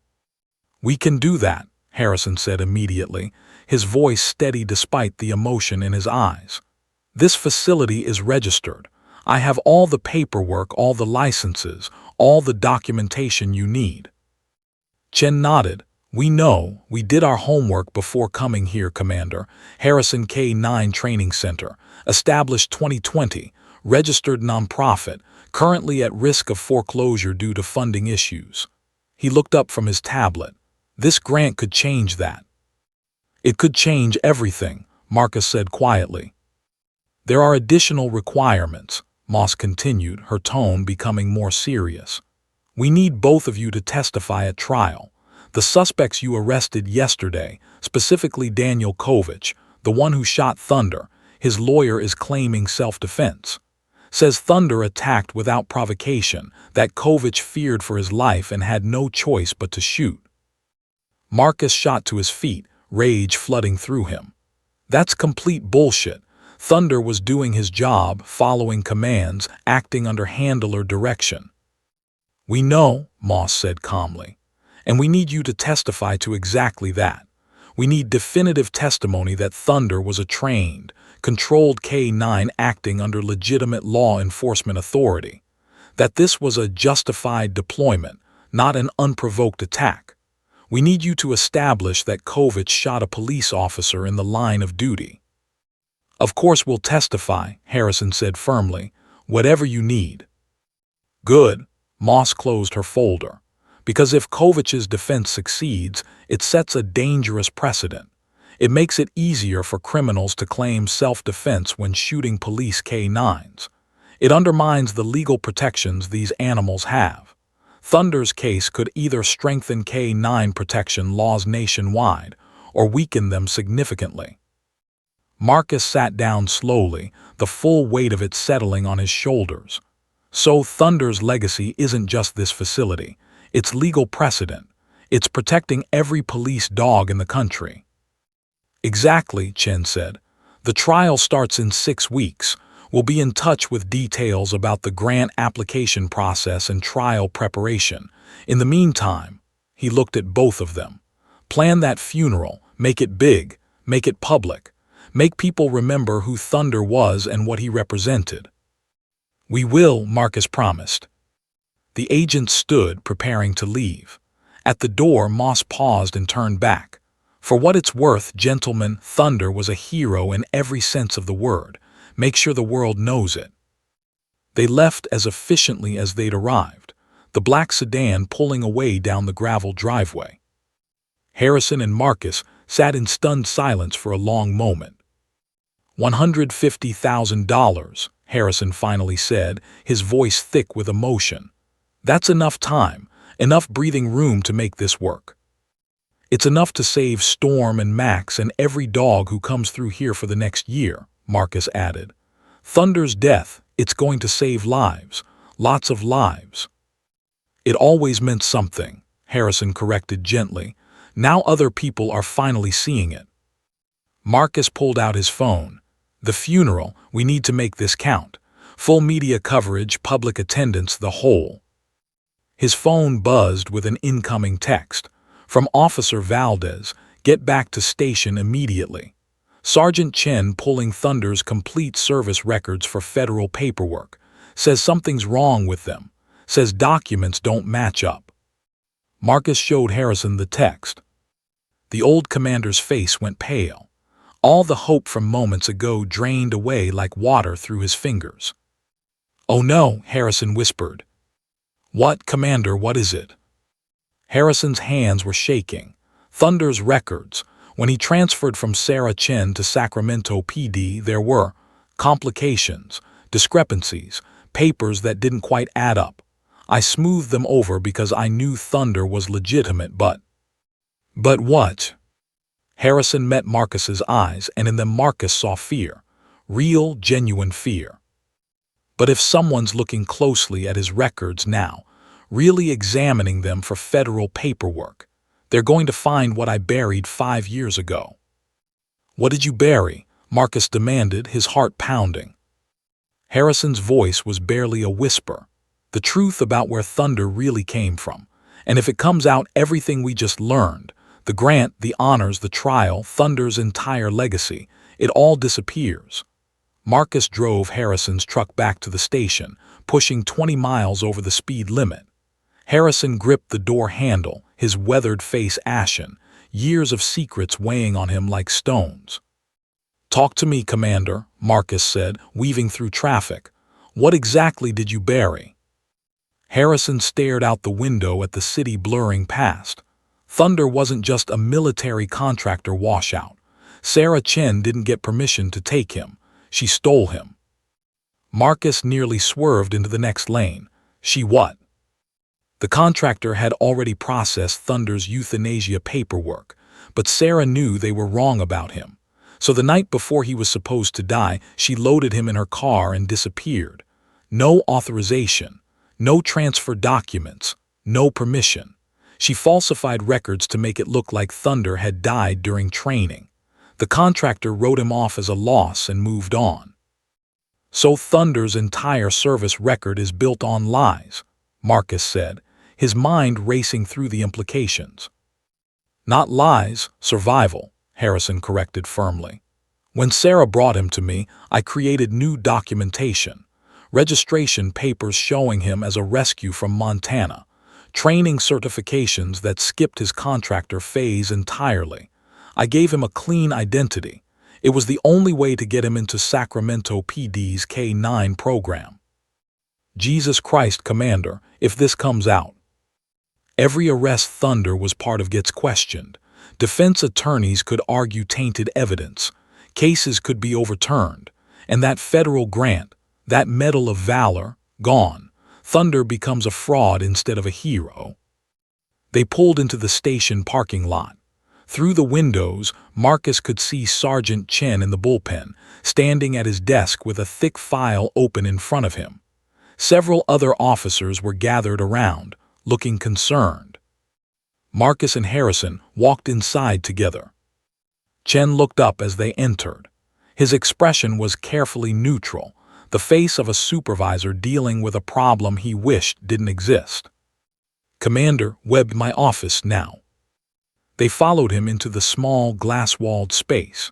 We can do that, Harrison said immediately, his voice steady despite the emotion in his eyes. This facility is registered. I have all the paperwork, all the licenses, all the documentation you need. Chen nodded. We know. We did our homework before coming here, Commander. Harrison K-9 Training Center, established 2020, registered nonprofit, currently at risk of foreclosure due to funding issues. He looked up from his tablet. This grant could change that. It could change everything, Marcus said quietly. There are additional requirements, Moss continued, her tone becoming more serious. We need both of you to testify at trial. The suspects you arrested yesterday, specifically Daniel Kovich, the one who shot Thunder, his lawyer is claiming self-defense. Says Thunder attacked without provocation, that Kovich feared for his life and had no choice but to shoot. Marcus shot to his feet, rage flooding through him. That's complete bullshit. Thunder was doing his job, following commands, acting under handler direction. We know, Moss said calmly, and we need you to testify to exactly that. We need definitive testimony that Thunder was a trained, controlled K-9 acting under legitimate law enforcement authority, that this was a justified deployment, not an unprovoked attack. We need you to establish that Kovich shot a police officer in the line of duty. Of course we'll testify, Harrison said firmly, whatever you need. Good, Moss closed her folder, because if Kovich's defense succeeds, it sets a dangerous precedent. It makes it easier for criminals to claim self-defense when shooting police K-9s. It undermines the legal protections these animals have. Thunder's case could either strengthen K-9 protection laws nationwide or weaken them significantly. Marcus sat down slowly, the full weight of it settling on his shoulders. So Thunder's legacy isn't just this facility, it's legal precedent. It's protecting every police dog in the country. Exactly, Chen said. The trial starts in 6 weeks. We'll be in touch with details about the grant application process and trial preparation. In the meantime, he looked at both of them. Plan that funeral, make it big, make it public. Make people remember who Thunder was and what he represented. We will, Marcus promised. The agent stood, preparing to leave. At the door, Moss paused and turned back. For what it's worth, gentlemen, Thunder was a hero in every sense of the word. Make sure the world knows it. They left as efficiently as they'd arrived, the black sedan pulling away down the gravel driveway. Harrison and Marcus sat in stunned silence for a long moment. $150,000, Harrison finally said, his voice thick with emotion. That's enough time, enough breathing room to make this work. It's enough to save Storm and Max and every dog who comes through here for the next year, Marcus added. Thunder's death, it's going to save lives, lots of lives. It always meant something, Harrison corrected gently. Now other people are finally seeing it. Marcus pulled out his phone. The funeral, we need to make this count. Full media coverage, public attendance, the whole. His phone buzzed with an incoming text. From Officer Valdez, get back to station immediately. Sergeant Chen pulling Thunder's complete service records for federal paperwork. Says something's wrong with them. Says documents don't match up. Marcus showed Harrison the text. The old commander's face went pale. All the hope from moments ago drained away like water through his fingers. Oh no, Harrison whispered. What, Commander, what is it? Harrison's hands were shaking. Thunder's records. When he transferred from Sarah Chen to Sacramento PD, there were complications, discrepancies, papers that didn't quite add up. I smoothed them over because I knew Thunder was legitimate, but what? Harrison met Marcus's eyes, and in them Marcus saw fear. Real, genuine fear. But if someone's looking closely at his records now, really examining them for federal paperwork, they're going to find what I buried 5 years ago. What did you bury? Marcus demanded, his heart pounding. Harrison's voice was barely a whisper. The truth about where Thunder really came from. And if it comes out everything we just learned, the grant, the honors, the trial, Thunder's entire legacy, it all disappears. Marcus drove Harrison's truck back to the station, pushing 20 miles over the speed limit. Harrison gripped the door handle, his weathered face ashen, years of secrets weighing on him like stones. Talk to me, Commander, Marcus said, weaving through traffic. What exactly did you bury? Harrison stared out the window at the city blurring past. Thunder wasn't just a military contractor washout. Sarah Chen didn't get permission to take him. She stole him. Marcus nearly swerved into the next lane. She what? The contractor had already processed Thunder's euthanasia paperwork, but Sarah knew they were wrong about him. So the night before he was supposed to die, she loaded him in her car and disappeared. No authorization, no transfer documents, no permission. She falsified records to make it look like Thunder had died during training. The contractor wrote him off as a loss and moved on. So Thunder's entire service record is built on lies, Marcus said, his mind racing through the implications. Not lies, survival, Harrison corrected firmly. When Sarah brought him to me, I created new documentation, registration papers showing him as a rescue from Montana, training certifications that skipped his contractor phase entirely. I gave him a clean identity. It was the only way to get him into Sacramento PD's K-9 program. Jesus Christ, Commander, if this comes out. Every arrest Thunder was part of gets questioned. Defense attorneys could argue tainted evidence, cases could be overturned, and that federal grant, that Medal of Valor, gone. Thunder becomes a fraud instead of a hero. They pulled into the station parking lot. Through the windows, Marcus could see Sergeant Chen in the bullpen, standing at his desk with a thick file open in front of him. Several other officers were gathered around, looking concerned. Marcus and Harrison walked inside together. Chen looked up as they entered. His expression was carefully neutral, the face of a supervisor dealing with a problem he wished didn't exist. "Commander, Webb, my office now." They followed him into the small, glass-walled space.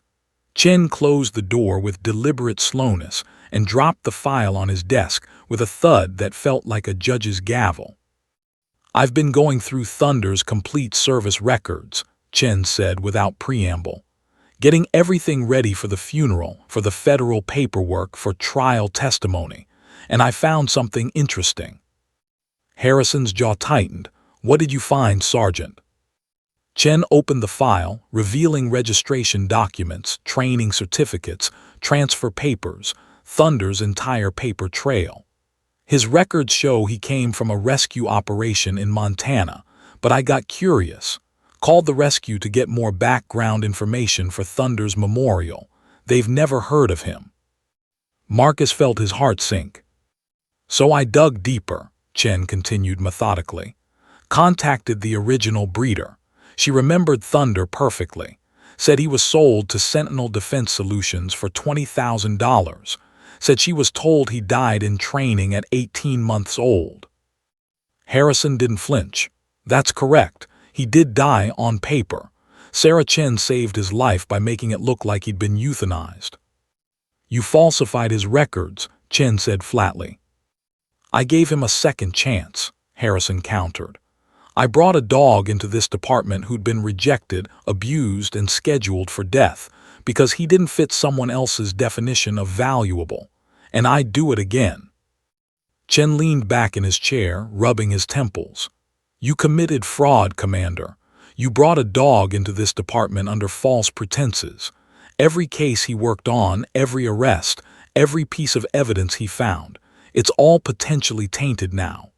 Chen closed the door with deliberate slowness and dropped the file on his desk with a thud that felt like a judge's gavel. "I've been going through Thunder's complete service records," Chen said without preamble, "getting everything ready for the funeral, for the federal paperwork, for trial testimony, and I found something interesting." Harrison's jaw tightened. "What did you find, Sergeant?" Chen opened the file, revealing registration documents, training certificates, transfer papers, Thunder's entire paper trail. "His records show he came from a rescue operation in Montana, but I got curious. Called the rescue to get more background information for Thunder's memorial. They've never heard of him." Marcus felt his heart sink. "So I dug deeper," Chen continued methodically. "Contacted the original breeder. She remembered Thunder perfectly. Said he was sold to Sentinel Defense Solutions for $20,000. Said she was told he died in training at 18 months old." Harrison didn't flinch. "That's correct. He did die on paper. Sarah Chen saved his life by making it look like he'd been euthanized." "You falsified his records," Chen said flatly. "I gave him a second chance," Harrison countered. "I brought a dog into this department who'd been rejected, abused, and scheduled for death because he didn't fit someone else's definition of valuable, and I'd do it again." Chen leaned back in his chair, rubbing his temples. "You committed fraud, Commander. You brought a dog into this department under false pretenses. Every case he worked on, every arrest, every piece of evidence he found, it's all potentially tainted now."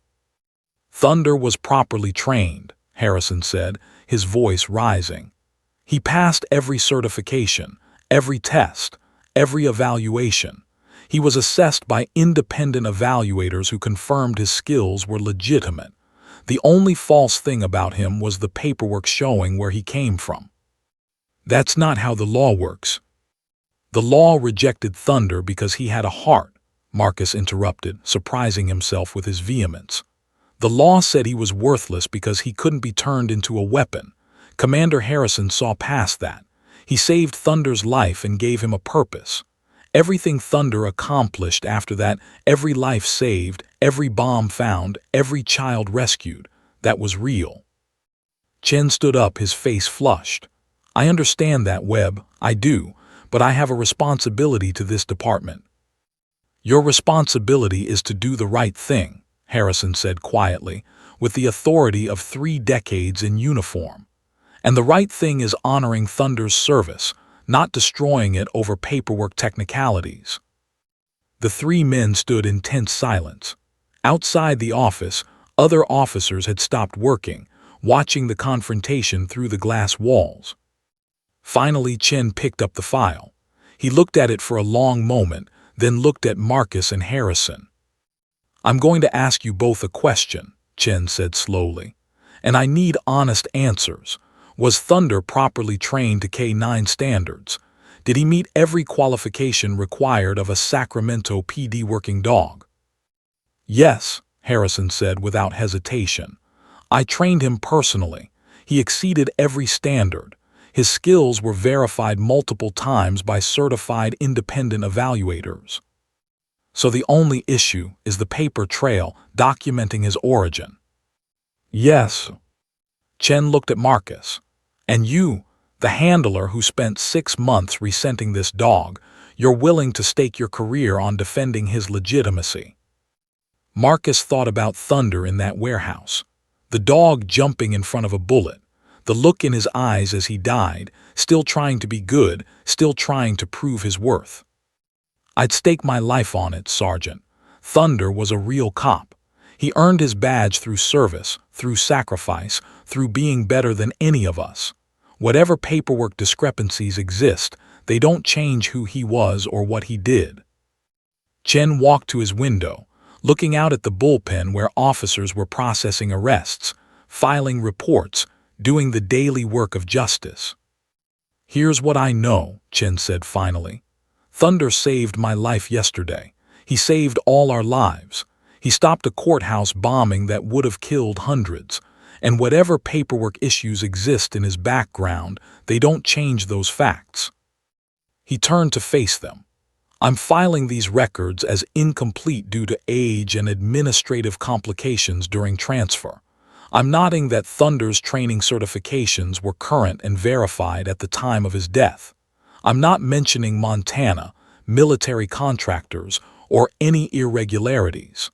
"Thunder was properly trained," Harrison said, his voice rising. "He passed every certification, every test, every evaluation. He was assessed by independent evaluators who confirmed his skills were legitimate. The only false thing about him was the paperwork showing where he came from." "That's not how the law works." "The law rejected Thunder because he had a heart," Marcus interrupted, surprising himself with his vehemence. "The law said he was worthless because he couldn't be turned into a weapon. Commander Harrison saw past that. He saved Thunder's life and gave him a purpose. Everything Thunder accomplished after that, every life saved, every bomb found, every child rescued, that was real." Chen stood up, his face flushed. "I understand that, Webb, I do, but I have a responsibility to this department." "Your responsibility is to do the right thing," Harrison said quietly, with the authority of 3 decades in uniform. "And the right thing is honoring Thunder's service, not destroying it over paperwork technicalities." The 3 men stood in tense silence. Outside the office, other officers had stopped working, watching the confrontation through the glass walls. Finally, Chen picked up the file. He looked at it for a long moment, then looked at Marcus and Harrison. "I'm going to ask you both a question," Chen said slowly, "and I need honest answers. Was Thunder properly trained to K-9 standards? Did he meet every qualification required of a Sacramento PD working dog?" "Yes," Harrison said without hesitation. "I trained him personally. He exceeded every standard. His skills were verified multiple times by certified independent evaluators. So the only issue is the paper trail documenting his origin." "Yes." Chen looked at Marcus. "And you, the handler who spent 6 months resenting this dog, you're willing to stake your career on defending his legitimacy." Marcus thought about Thunder in that warehouse. The dog jumping in front of a bullet. The look in his eyes as he died, still trying to be good, still trying to prove his worth. I'd stake my life on it, Sergeant. Thunder was a real cop. He earned his badge through service, through sacrifice, through being better than any of us. Whatever paperwork discrepancies exist, they don't change who he was or what he did. Chen walked to his window, looking out at the bullpen where officers were processing arrests, filing reports, doing the daily work of justice. "Here's what I know," Chen said finally. "Thunder saved my life yesterday. He saved all our lives. He stopped a courthouse bombing that would have killed hundreds. And whatever paperwork issues exist in his background, they don't change those facts." He turned to face them. "I'm filing these records as incomplete due to age and administrative complications during transfer. I'm noting that Thunder's training certifications were current and verified at the time of his death. I'm not mentioning Montana, military contractors, or any irregularities."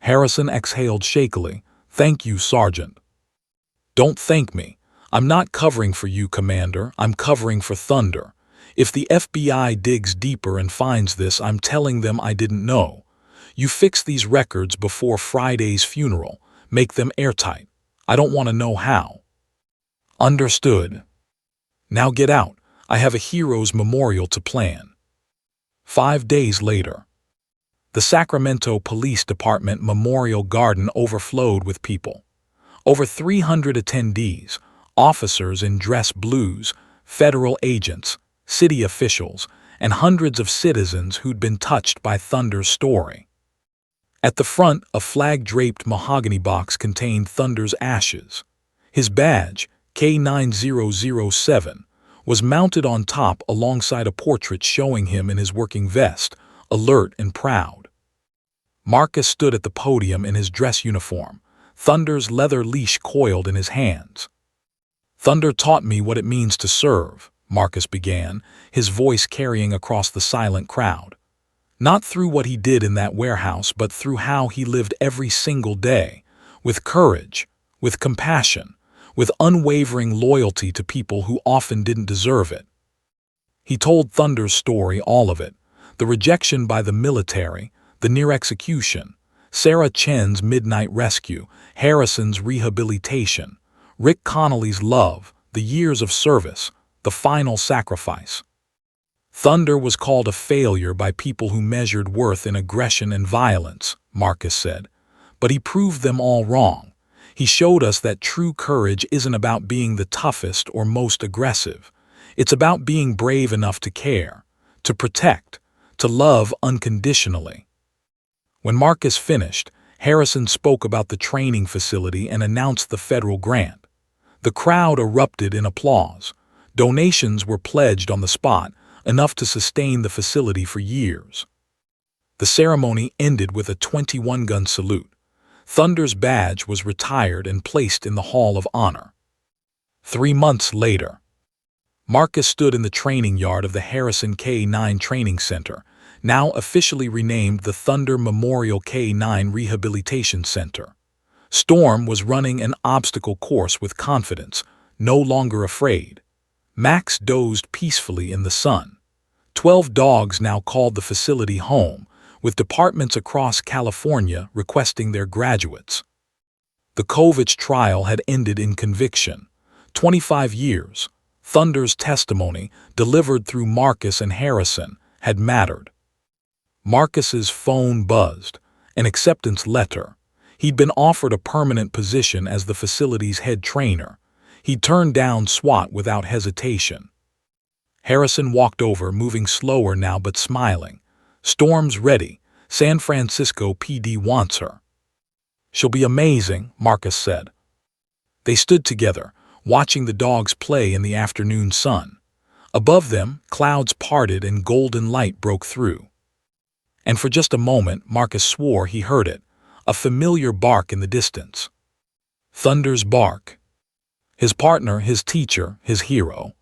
Harrison exhaled shakily. "Thank you, Sergeant." "Don't thank me. I'm not covering for you, Commander. I'm covering for Thunder. If the FBI digs deeper and finds this, I'm telling them I didn't know. You fix these records before Friday's funeral. Make them airtight. I don't want to know how." "Understood. Now get out. I have a hero's memorial to plan." 5 days later. The Sacramento Police Department Memorial Garden overflowed with people. Over 300 attendees, officers in dress blues, federal agents, city officials, and hundreds of citizens who'd been touched by Thunder's story. At the front, a flag-draped mahogany box contained Thunder's ashes. His badge, K9007, was mounted on top alongside a portrait showing him in his working vest, alert and proud. Marcus stood at the podium in his dress uniform, Thunder's leather leash coiled in his hands. "Thunder taught me what it means to serve," Marcus began, his voice carrying across the silent crowd. "Not through what he did in that warehouse, but through how he lived every single day, with courage, with compassion, with unwavering loyalty to people who often didn't deserve it." He told Thunder's story, all of it, the rejection by the military, the near execution, Sarah Chen's midnight rescue, Harrison's rehabilitation, Rick Connolly's love, the years of service, the final sacrifice. "Thunder was called a failure by people who measured worth in aggression and violence," Marcus said, "but he proved them all wrong. He showed us that true courage isn't about being the toughest or most aggressive. It's about being brave enough to care, to protect, to love unconditionally." When Marcus finished, Harrison spoke about the training facility and announced the federal grant. The crowd erupted in applause. Donations were pledged on the spot, enough to sustain the facility for years. The ceremony ended with a 21-gun salute. Thunder's badge was retired and placed in the Hall of Honor. 3 months later, Marcus stood in the training yard of the Harrison K9 Training Center, now officially renamed the Thunder Memorial K9 Rehabilitation Center. Storm was running an obstacle course with confidence, no longer afraid. Max dozed peacefully in the sun. 12 dogs now called the facility home, with departments across California requesting their graduates. The Kovich trial had ended in conviction. 25 years, Thunder's testimony, delivered through Marcus and Harrison, had mattered. Marcus's phone buzzed, an acceptance letter. He'd been offered a permanent position as the facility's head trainer. He turned down SWAT without hesitation. Harrison walked over, moving slower now but smiling. "Storm's ready. San Francisco PD wants her." "She'll be amazing," Marcus said. They stood together, watching the dogs play in the afternoon sun. Above them, clouds parted and golden light broke through. And for just a moment, Marcus swore he heard it, a familiar bark in the distance. Thunder's bark. His partner, his teacher, his hero.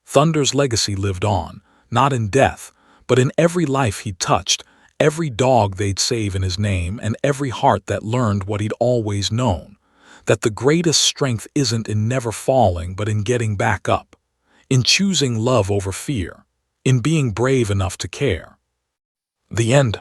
Thunder's legacy lived on, not in death, but in every life he'd touched, every dog they'd save in his name, and every heart that learned what he'd always known. that the greatest strength isn't in never falling but in getting back up, in choosing love over fear, in being brave enough to care. The end.